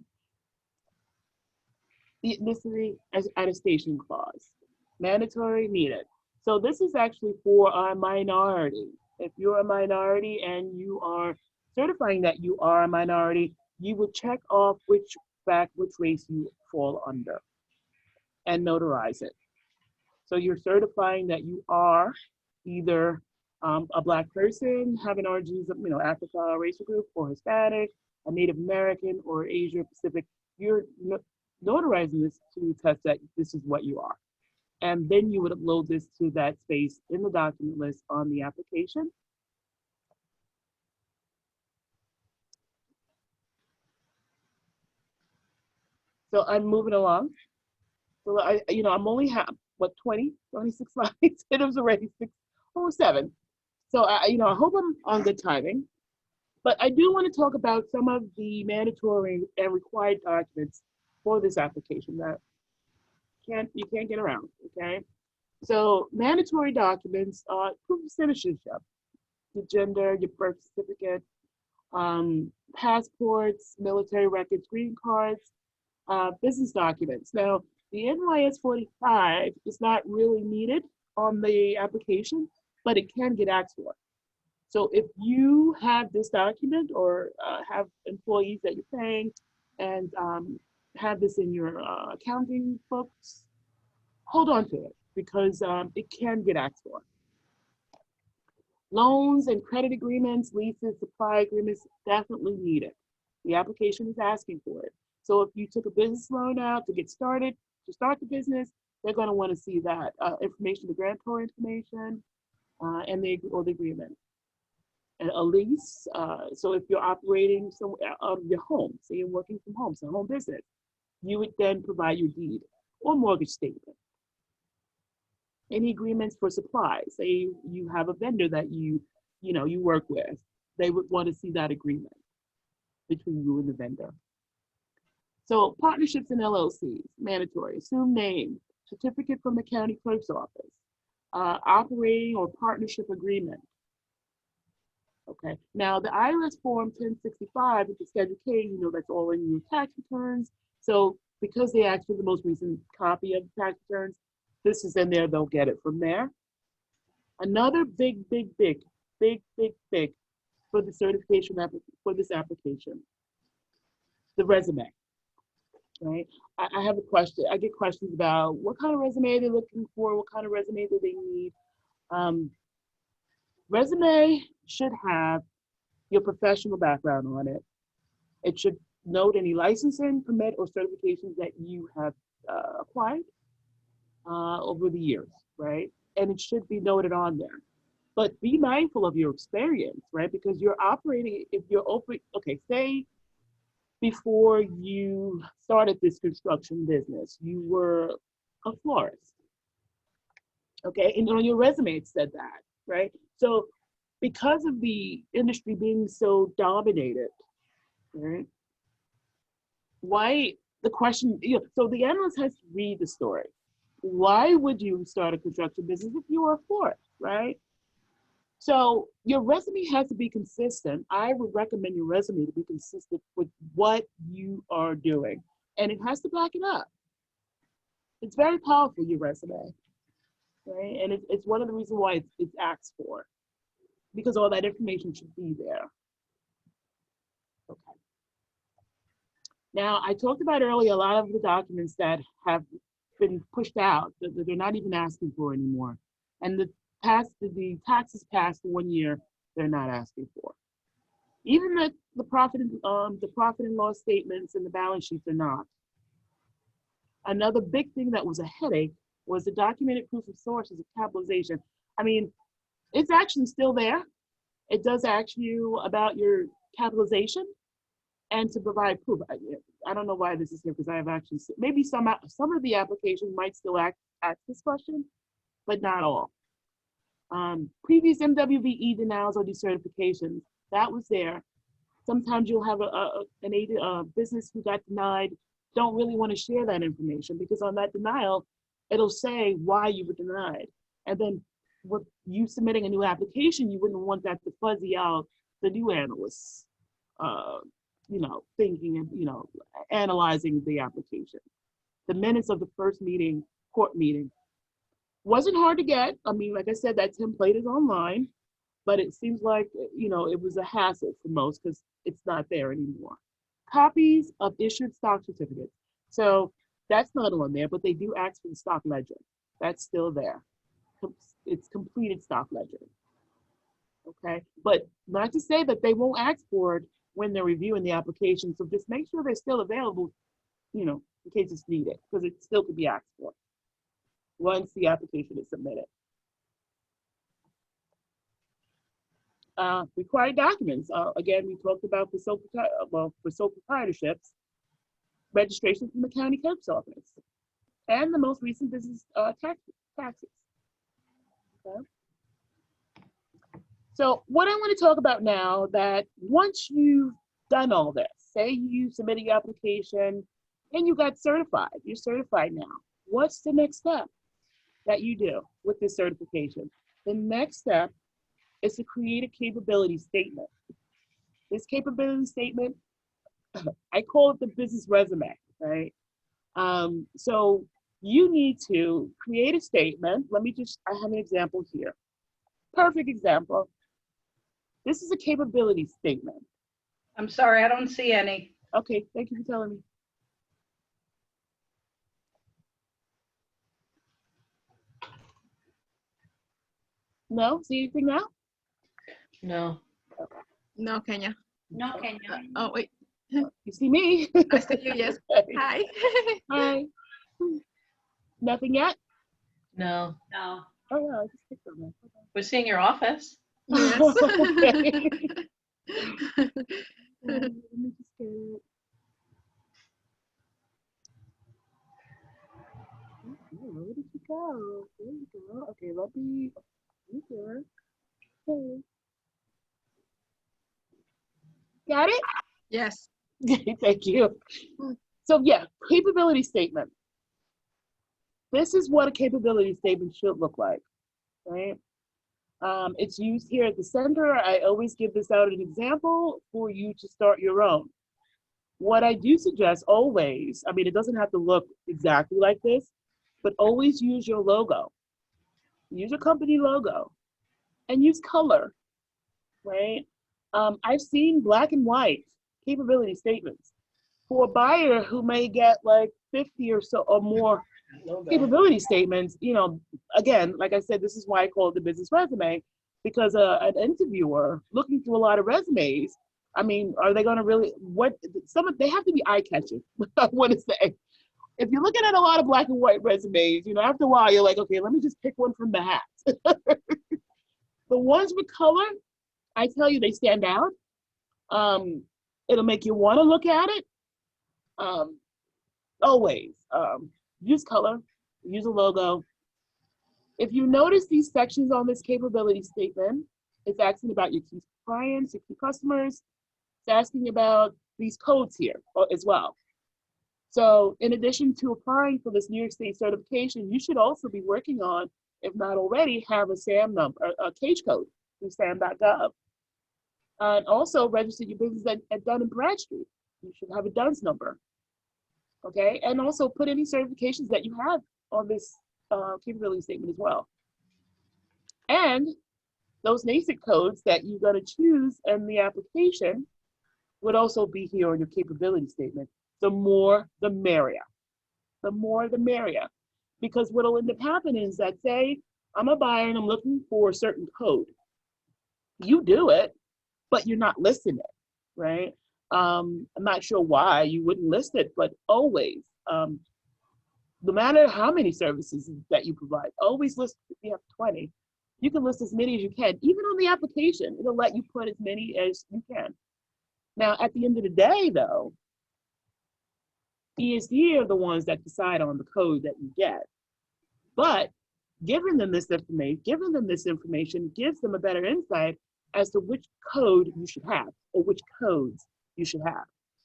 The ethnicity attestation clause, mandatory, needed. So this is actually for a minority. If you're a minority and you are certifying that you are a minority, you would check off which race you fall under and notarize it. So you're certifying that you are either a Black person, having origins of, Africa racial group, or Hispanic, a Native American, or Asia Pacific. You're notarizing this to test that this is what you are. And then you would upload this to that space in the document list on the application. So I'm moving along. So I'm only 26 slides, and it was already 6:07. So I hope I'm on good timing. But I do want to talk about some of the mandatory and required documents for this application that you can't get around, okay? So mandatory documents are proof of citizenship, your gender, your birth certificate, passports, military records, green cards, business documents. Now, the NYS 45 is not really needed on the application, but it can get asked for. So if you have this document or have employees that you're paying and have this in your accounting books, hold on to it because it can get asked for. Loans and credit agreements, leases, supply agreements, definitely needed. The application is asking for it. So if you took a business loan out to get started, to start the business, they're going to want to see that information, the grantor information, and the agreement. And a lease, so if you're operating somewhere out of your home, say you're working from home, so home business, you would then provide your deed or mortgage statement. Any agreements for supplies, say you have a vendor that you work with, they would want to see that agreement between you and the vendor. So partnerships and LLCs, mandatory, assumed name, certificate from the county clerk's office, operating or partnership agreement. Okay, now the IRS form 1065 with the Schedule K, that's all in your tax returns. So because they asked for the most recent copy of the tax returns, this is in there, they'll get it from there. Another big for the certification for this application, the resume, right? I have a question, I get questions about what kind of resume they're looking for, what kind of resume do they need. Resume should have your professional background on it. It should note any licensing, permit, or certifications that you have acquired over the years, right? And it should be noted on there. But be mindful of your experience, right? Because you're operating, if you're open, okay, say before you started this construction business, you were a florist, okay? And on your resume, it said that, right? So because of the industry being so dominated, right? Why, the question, so the analyst has to read the story. Why would you start a construction business if you were a florist, right? So your resume has to be consistent. I would recommend your resume to be consistent with what you are doing. And it has to back it up. It's very powerful, your resume, right? And it's one of the reasons why it's asked for, because all that information should be there. Okay. Now, I talked about earlier a lot of the documents that have been pushed out, that they're not even asking for anymore. And the taxes passed 1 year, they're not asking for. Even the profit and loss statements and the balance sheets are not. Another big thing that was a headache was the documented proof of sources of capitalization. I mean, it's actually still there. It does ask you about your capitalization and to provide proof. I don't know why this is here because I have actually, maybe some of the applications might still ask this question, but not all. Previous MWBE denials or decertifications, that was there. Sometimes you'll have a business who got denied, don't really want to share that information because on that denial, it'll say why you were denied. And then with you submitting a new application, you wouldn't want that to fuzzy out the new analysts, thinking and, analyzing the application. The minutes of the first meeting, court meeting, wasn't hard to get. I mean, like I said, that template is online, but it seems like, it was a hassle for most because it's not there anymore. Copies of issued stock certificates. So that's not on there, but they do ask for the stock ledger. That's still there. It's completed stock ledger. Okay, but not to say that they won't ask for it when they're reviewing the application. So just make sure they're still available, in case it's needed, because it still could be asked for once the application is submitted. Required documents. Again, we talked about for sole proprietorships, registration from the county clerk's office, and the most recent business taxes. Okay. So what I want to talk about now, that once you've done all this, say you submitted your application and you got certified, you're certified now. What's the next step? that you do with this certification. The next step is to create a capability statement. This capability statement, I call it the business resume, right? So you need to create a statement. I have an example here. Perfect example. This is a capability statement. I'm sorry, I don't see any. Okay, thank you for telling me. No, see anything now? No. No, Kenya. No, Kenya. Oh, wait. You see me? I see you, yes. Okay. Hi. Hi. Nothing yet? No. No. Oh yeah, I just clicked on that. We're seeing your office. Yes. Okay. Let me just get it. Okay, where did you go? There you go. Okay, let me. Okay. Okay. Got it? Yes. Thank you. So yeah, capability statement. This is what a capability statement should look like, right? It's used here at the center. I always give this out as an example for you to start your own. What I do suggest always, I mean, it doesn't have to look exactly like this, but always use your logo. Use your company logo and use color, right? I've seen black and white capability statements for a buyer who may get like 50 or so or more capability statements. You know, again, like I said, this is why I call it the business resume, because an interviewer looking through a lot of resumes, I mean, are they going to really, they have to be eye-catching, I want to say. If you're looking at a lot of black and white resumes, you know, after a while, you're like, okay, let me just pick one from the hat. The ones with color, I tell you, they stand out. It'll make you want to look at it. Always use color, use a logo. If you notice these sections on this capability statement, it's asking about your key clients, your key customers. It's asking about these codes here as well. So in addition to applying for this New York State certification, you should also be working on, if not already, have a SAM number, a cage code through sam.gov. And also register your business at Dun & Bradstreet. You should have a DUNS number. Okay, and also put any certifications that you have on this capability statement as well. And those NASIC codes that you're going to choose in the application would also be here on your capability statement. The more, the merrier. The more, the merrier. Because what will end up happening is that, say, I'm a buyer and I'm looking for a certain code. You do it, but you're not listing it, right? I'm not sure why you wouldn't list it, but always, no matter how many services that you provide, always list, if you have 20, you can list as many as you can. Even on the application, it'll let you put as many as you can. Now, at the end of the day, though, ESD are the ones that decide on the code that you get. But giving them this information gives them a better insight as to which code you should have, or which codes you should have,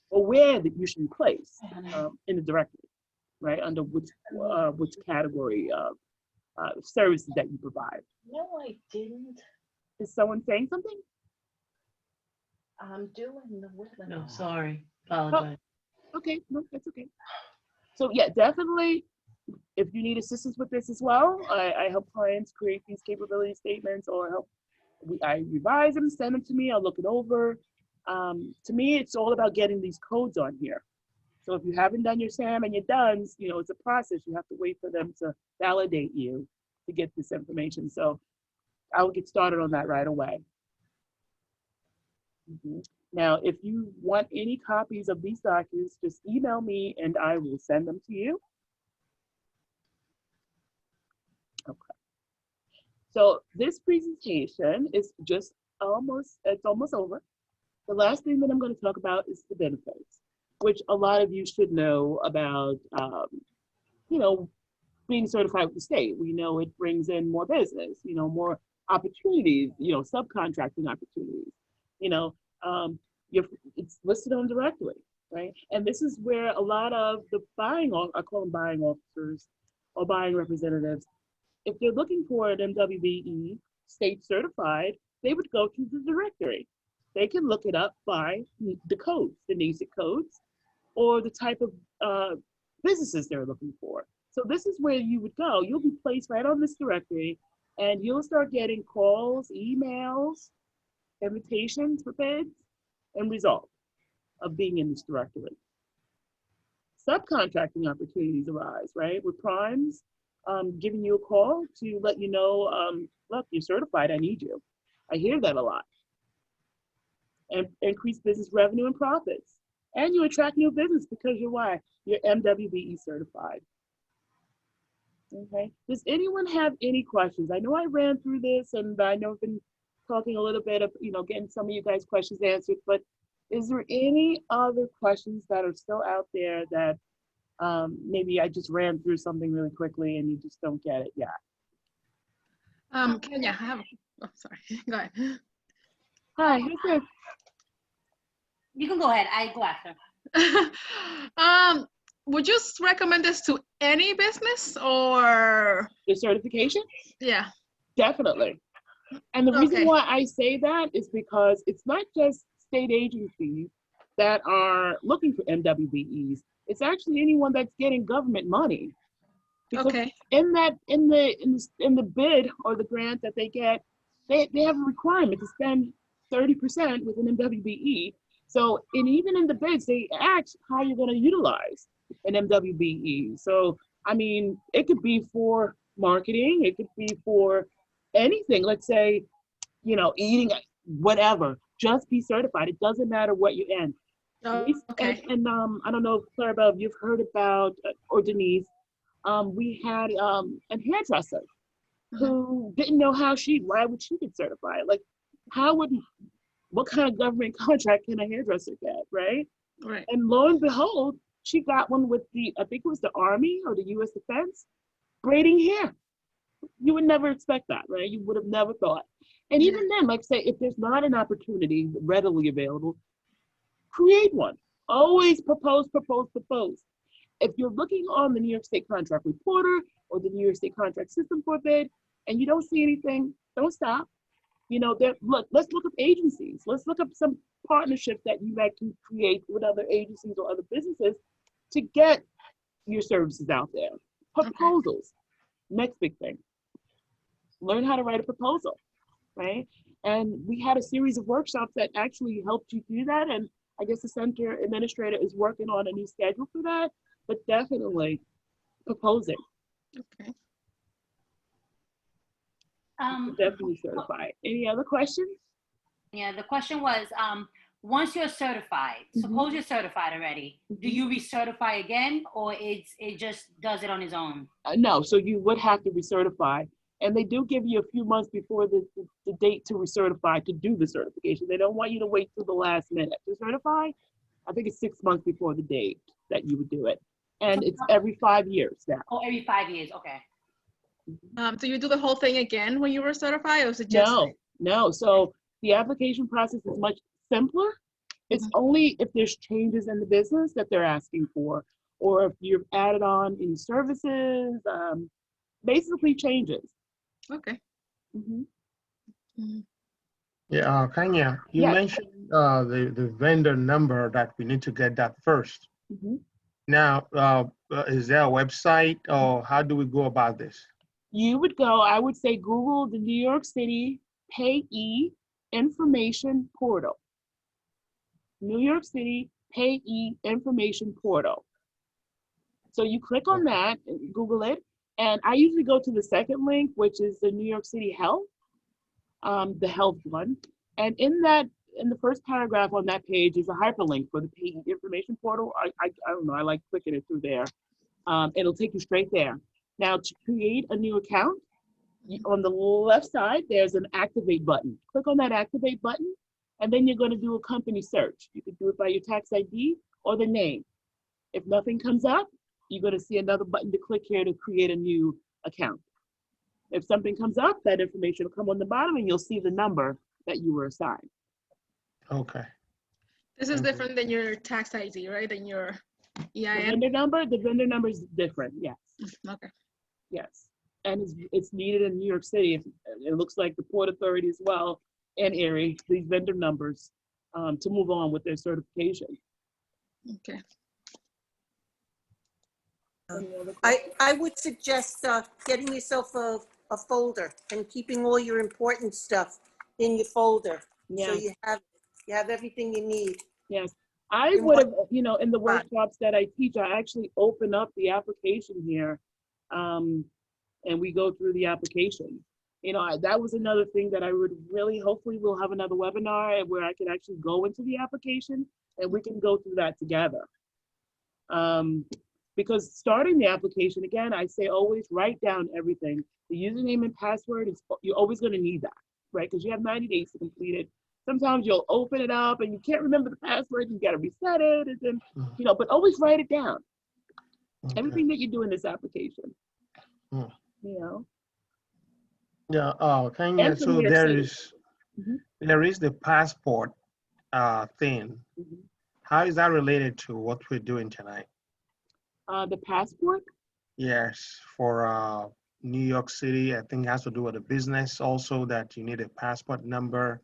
or where that you should be placed in the directory, right? Under which category of services that you provide. No, I didn't. Is someone saying something? I'm doing the woodland. No, sorry. Apologize. Okay, no, that's okay. So yeah, definitely, if you need assistance with this as well, I help clients create these capability statements, or I revise them, send them to me, I'll look it over. To me, it's all about getting these codes on here. So if you haven't done your SAM and your DUNS, you know, it's a process. You have to wait for them to validate you to get this information. So I will get started on that right away. Now, if you want any copies of these documents, just email me and I will send them to you. Okay. So this presentation is just almost over. The last thing that I'm going to talk about is the benefits, which a lot of you should know about, you know, being certified with the state. We know it brings in more business, you know, more opportunities, you know, subcontracting opportunities, you know, it's listed on directly, right? And this is where a lot of the I call them buying officers or buying representatives, if they're looking for an MWBE state certified, they would go to the directory. They can look it up by the codes, the NASIC codes, or the type of businesses they're looking for. So this is where you would go. You'll be placed right on this directory, and you'll start getting calls, emails, invitations for bids, and results of being in this directory. Subcontracting opportunities arise, right? With primes giving you a call to let you know, look, you're certified, I need you. I hear that a lot. And increase business revenue and profits. And you attract new business because you're why? You're MWBE certified. Okay, does anyone have any questions? I know I ran through this and I know I've been talking a little bit of, getting some of you guys' questions answered, but is there any other questions that are still out there that maybe I just ran through something really quickly and you just don't get it yet? Kenya, I have, oh, sorry, go ahead. Hi, who's this? You can go ahead. I go after. Would you recommend this to any business or? The certification? Yeah. Definitely. And the reason Okay. why I say that is because it's not just state agencies that are looking for MWBEs. It's actually anyone that's getting government money. Because Okay. in the bid or the grant that they get, they have a requirement to spend 30% with an MWBE. So, and even in the bids, they ask how you're going to utilize an MWBE. So, I mean, it could be for marketing, it could be for anything. Let's say, eating, whatever. Just be certified. It doesn't matter what you end. Okay. And I don't know, Clarabelle, if you've heard about, or Denise, we had a hairdresser who didn't know why would she get certified? Like, what kind of government contract can a hairdresser get, right? Right. And lo and behold, she got one with I think it was the Army or the US Defense, braiding hair. You would never expect that, right? You would have never thought. And even then, like say, if there's not an opportunity readily available, create one. Always propose. If you're looking on the New York State Contract Reporter or the New York State Contract System for bid, and you don't see anything, don't stop. Let's look up agencies. Let's look up some partnerships that you might can create with other agencies or other businesses to get your services out there. Proposals, next big thing. Learn how to write a proposal, right? And we had a series of workshops that actually helped you do that. And I guess the center administrator is working on a new schedule for that, but definitely proposing. Okay. Definitely certified. Any other questions? Yeah, the question was, once you're certified, suppose you're certified already, do you recertify again, or it just does it on its own? No, so you would have to recertify. And they do give you a few months before the date to recertify to do the certification. They don't want you to wait till the last minute to certify. I think it's 6 months before the date that you would do it. And it's every 5 years now. Oh, every 5 years, okay. Do you do the whole thing again when you were certified, or is it just? No. So the application process is much simpler. It's only if there's changes in the business that they're asking for, or if you've added on any services, basically changes. Okay. Yeah, Kenya, you mentioned the vendor number that we need to get that first. Now, is there a website, or how do we go about this? You would go, I would say, Google the New York City Payee Information Portal. New York City Payee Information Portal. So you click on that, and Google it, and I usually go to the second link, which is the New York City Health, the health one. And in the first paragraph on that page is a hyperlink for the Payee Information Portal. I don't know, I like clicking it through there. It'll take you straight there. Now, to create a new account, on the left side, there's an activate button. Click on that activate button, and then you're going to do a company search. You can do it by your tax ID or the name. If nothing comes up, you're going to see another button to click here to create a new account. If something comes up, that information will come on the bottom, and you'll see the number that you were assigned. Okay. This is different than your tax ID, right? Than your EIN? The vendor number is different, yes. Okay. Yes. and it's needed in New York City. It looks like the Port Authority as well, and Erie, these vendor numbers to move on with their certification. Okay. I would suggest getting yourself a folder and keeping all your important stuff in your folder. Yeah. So you have everything you need. Yes. I would have, in the workshops that I teach, I actually open up the application here, and we go through the application. That was another thing that I would really, hopefully we'll have another webinar where I can actually go into the application and we can go through that together. Because starting the application, again, I say always write down everything. The username and password, you're always going to need that, right? Because you have 90 days to complete it. Sometimes you'll open it up and you can't remember the password, you got to reset it, and then, but always write it down. Okay. Everything that you do in this application, Yeah, Kenya, so there is the passport thing. How is that related to what we're doing tonight? The passport? Yes, for New York City, I think it has to do with the business also, that you need a passport number.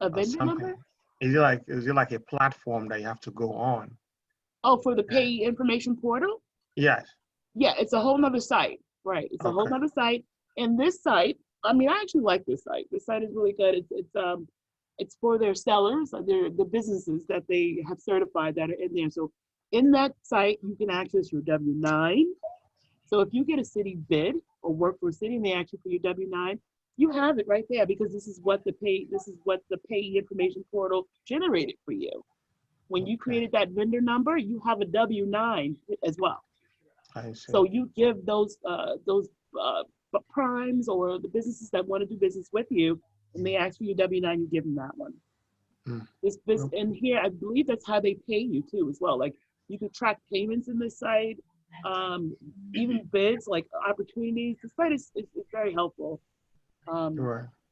A vendor number? Is it like a platform that you have to go on? Oh, for the pay information portal? Yes. Yeah, it's a whole nother site, right? It's a whole nother site. And this site, I actually like this site. This site is really good. It's for their sellers, the businesses that they have certified that are in there. So in that site, you can access your W-9. So if you get a city bid or work for a city and they ask you for your W-9, you have it right there, because this is what the pay information portal generated for you. When you created that vendor number, you have a W-9 as well. I see. So you give those primes or the businesses that want to do business with you, and they ask for your W-9, you give them that one. And here, I believe that's how they pay you too as well. Like you can track payments in this site, even bids, like opportunities. The site is very helpful.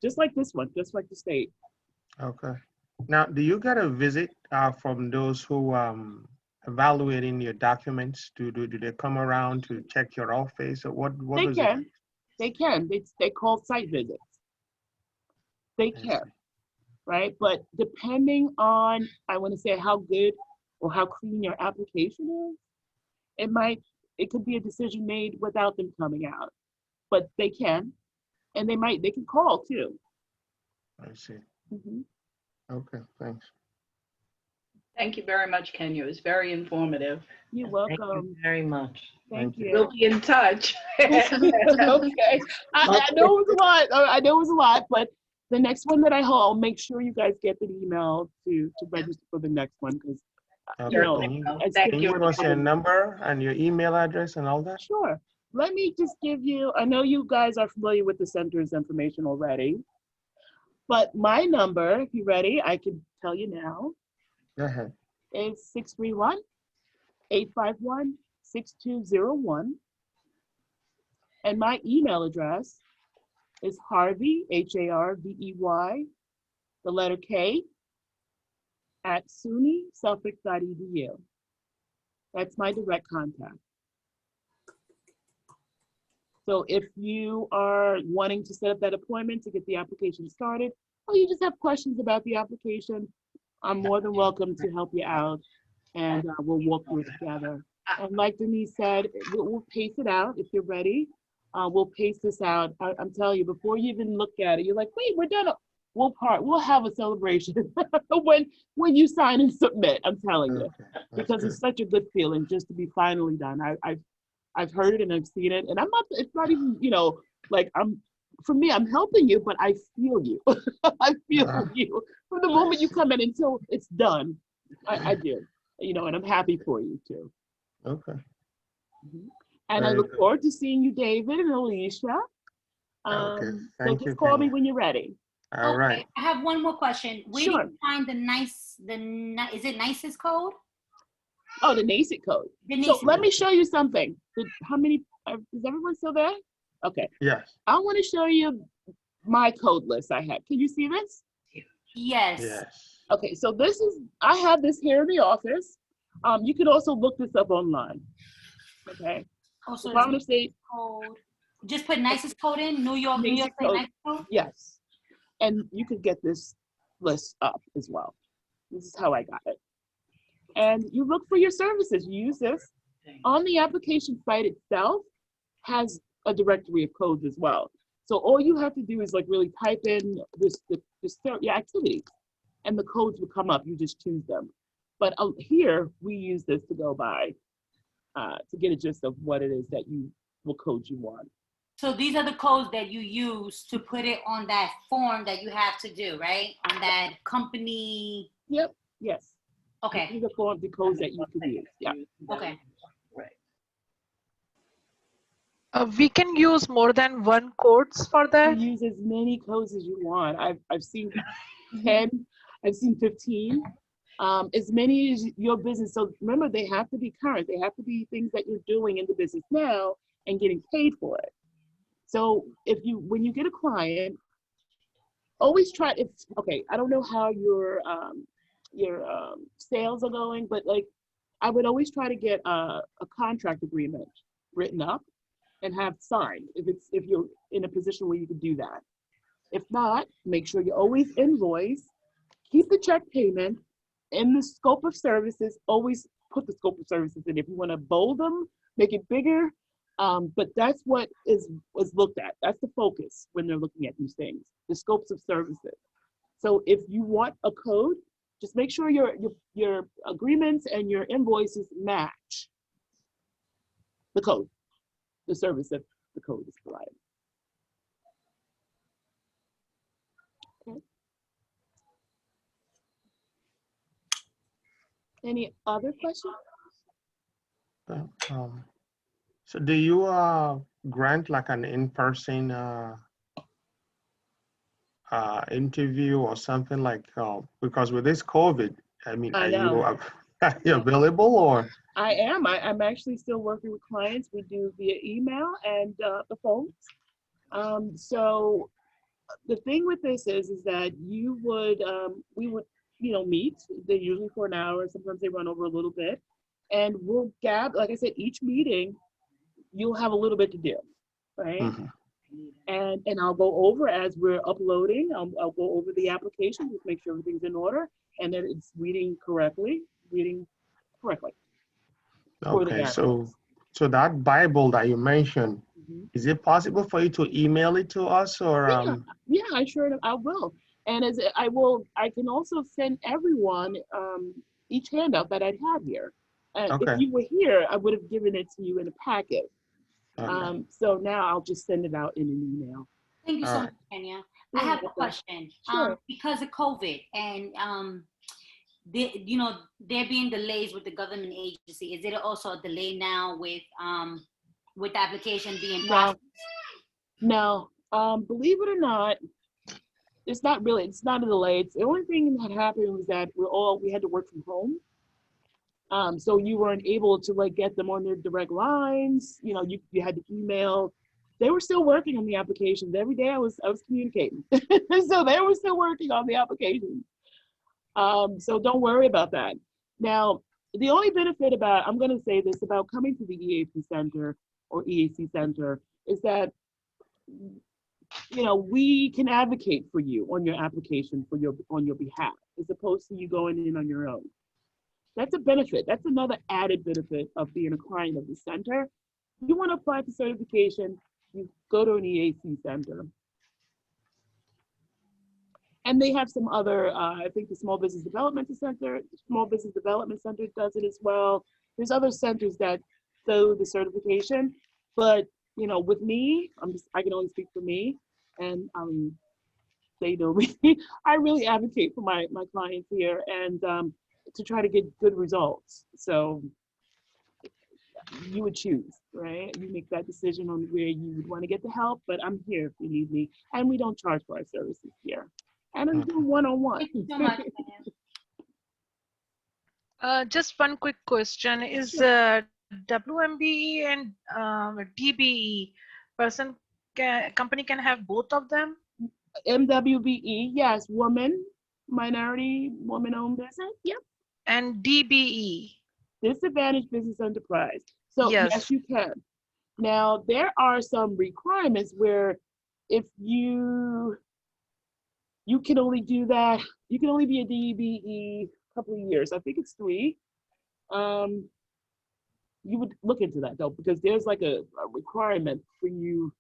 Just like this one, just like the state. Okay. Now, do you get a visit from those who evaluating your documents? Do they come around to check your office, or what? They can. They call site visits. They can, right? But depending on, I want to say, how good or how clean your application is, it could be a decision made without them coming out. But they can. And they can call too. I see. Okay, thanks. Thank you very much, Kenya. It was very informative. You're welcome. Thank you very much. Thank you. We'll be in touch. Okay. I know it was a lot. I know it was a lot, but the next one that I hold, I'll make sure you guys get the email to register for the next one, because Can you give us your number and your email address and all that? Sure. Let me just give you, I know you guys are familiar with the center's information already, but my number, if you're ready, I can tell you now. Go ahead. Is 631-851-6201. And my email address is Harvey, Harvey, the letter K, at SUNY-Suffolk.edu. That's my direct contact. So if you are wanting to set up that appointment to get the application started, or you just have questions about the application, I'm more than welcome to help you out, and we'll walk through it together. And like Denise said, we'll pace it out if you're ready. We'll pace this out. I'm telling you, before you even look at it, you're like, wait, we're done. We'll have a celebration when you sign and submit. I'm telling you, because it's such a good feeling just to be finally done. I've heard it and I've seen it, and it's not even, like for me, I'm helping you, but I feel you. I feel you from the moment you come in until it's done. I do, and I'm happy for you too. Okay. And I look forward to seeing you, David and Alicia. Okay. So just call me when you're ready. All right. I have one more question. Where Sure. do you find is it NYS's code? Oh, the NACIT code. So let me show you something. How many, is everyone still there? Okay. Yes. I want to show you my code list I have. Can you see this? Yes. Yes. Okay, so I have this here in the office. You can also look this up online. Okay. Also, So I'm going to say, code. just put nicest code in, New York State Basic code. nicest code? Yes. And you could get this list up as well. This is how I got it. And you look for your services. You use this. On the application site itself has a directory of codes as well. So all you have to do is like really type in your activities and the codes will come up. You just choose them. But here we use this to go by to get a gist of what it is that what codes you want. So these are the codes that you use to put it on that form that you have to do, right? On that company. Yep. Yes. Okay. These are the codes that you can use. Yeah. Okay. We can use more than one codes for that. You use as many codes as you want. I've seen 10. I've seen 15. As many as your business. So remember, they have to be current. They have to be things that you're doing in the business now and getting paid for it. So when you get a client, always try. Okay, I don't know how your sales are going, but like I would always try to get a contract agreement written up and have signed if you're in a position where you can do that. If not, make sure you always invoice, keep the check payment in the scope of services. Always put the scope of services in. If you want to bold them, make it bigger. But that's what was looked at. That's the focus when they're looking at these things, the scopes of services. So if you want a code, just make sure your agreements and your invoices match the code, the service that the code is providing. Okay. Any other questions? So do you grant like an in-person interview or something like, because with this COVID, I mean, are you available or? I am. I'm actually still working with clients. We do via email and the phones. So the thing with this is that we would, meet. They're usually for an hour. Sometimes they run over a little bit. And we'll like I said, each meeting, you'll have a little bit to do, right? Mm-hmm. And I'll go over as we're uploading. I'll go over the application, just make sure everything's in order and that it's reading correctly. Okay, so that Bible that you mentioned, is it possible for you to email it to us or? Yeah, I will. And I can also send everyone each handout that I'd have here. Okay. If you were here, I would have given it to you in a packet. Okay. So now I'll just send it out in an email. Thank you so much, Kenya. I have a question. Sure. Because of COVID and there being delays with the government agency, is it also a delay now with the application being processed? No, believe it or not, it's not a delay. The only thing that happened was that we had to work from home. So you weren't able to get them on their direct lines. You had to email. They were still working on the applications. Every day I was communicating. So they were still working on the applications. So don't worry about that. Now, the only benefit I'm going to say this about coming to the EAP Center or EAC Center is that, we can advocate for you on your application on your behalf, as opposed to you going in on your own. That's a benefit. That's another added benefit of being a client of the center. If you want to apply for certification, you go to an EAC Center. And they have some other, I think the Small Business Development Center does it as well. There's other centers that do the certification, but with me, I can only speak for me, and they know me. I really advocate for my clients here and to try to get good results. So you would choose, right? You make that decision on where you would want to get the help, but I'm here if you need me. And we don't charge for our services here. And I'm doing one-on-one. Thank you so much, Just one quick question. Is WMBE and DBE company can have both of them? MWBE, yes, minority, woman-owned business, yep. And DBE? Disadvantaged Business Enterprise. So yes, you can. Now, there are some requirements where if you can only do that, you can only be a DBE a couple of years. I think it's 3. You would look into that though, because there's like a requirement for you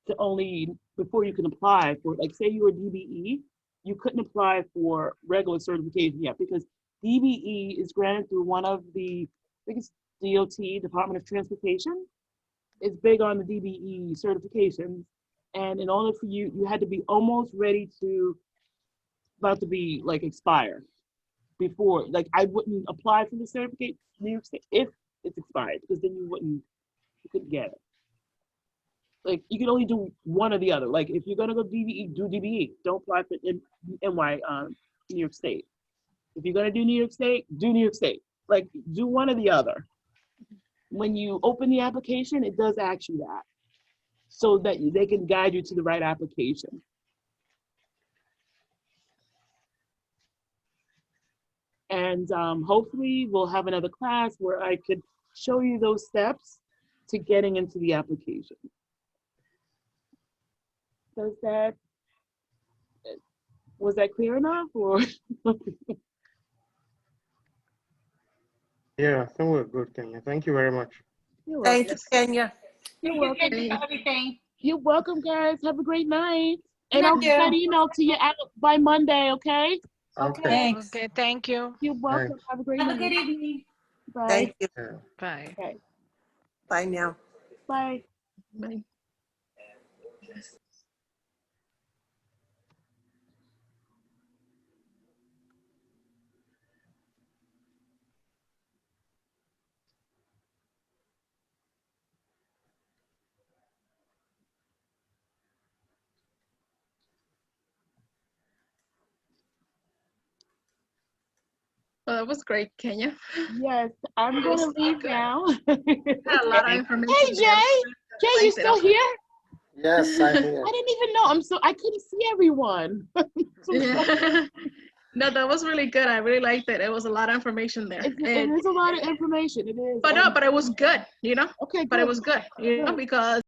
to only, before you can apply for, like say you were DBE, you couldn't apply for regular certification yet, because DBE is granted through one of the, I think it's DOT, Department of Transportation. It's big on the DBE certifications. And in order for you, you had to be almost ready to, about to be like expire before, like I wouldn't apply for the certificate New York State if it's expired, because then you couldn't get it. Like you can only do one or the other. Like if you're gonna go DBE, do DBE. Don't apply for NY New York State. If you're gonna do New York State, do New York State. Like do one or the other. When you open the application, it does ask you that, so that they can guide you to the right application. And hopefully we'll have another class where I could show you those steps to getting into the application. Was that clear enough, or? Yeah, I think we're good, Kenya. Thank you very much. Thank you, Kenya. You're welcome. Thank you for everything. You're welcome, guys. Have a great night. And I'll Thank get that you. email to you out by Monday, okay? Okay. Okay, thank you. You're welcome. Have a great Have a night. good evening. Bye. Thank you. Yeah. Bye. Okay. Bye now. Bye. Bye. Well, that was great, Kenya. Yes, I'm gonna leave now. Had a lot of information. Hey, Jay. Jay, you still here? Yes, I'm here. I didn't even know. I couldn't see everyone. Yeah. No, that was really good. I really liked it. It was a lot of information there. It is a lot of information. It is. But no, but it was good, you know? Okay, But it good. was good, you know, because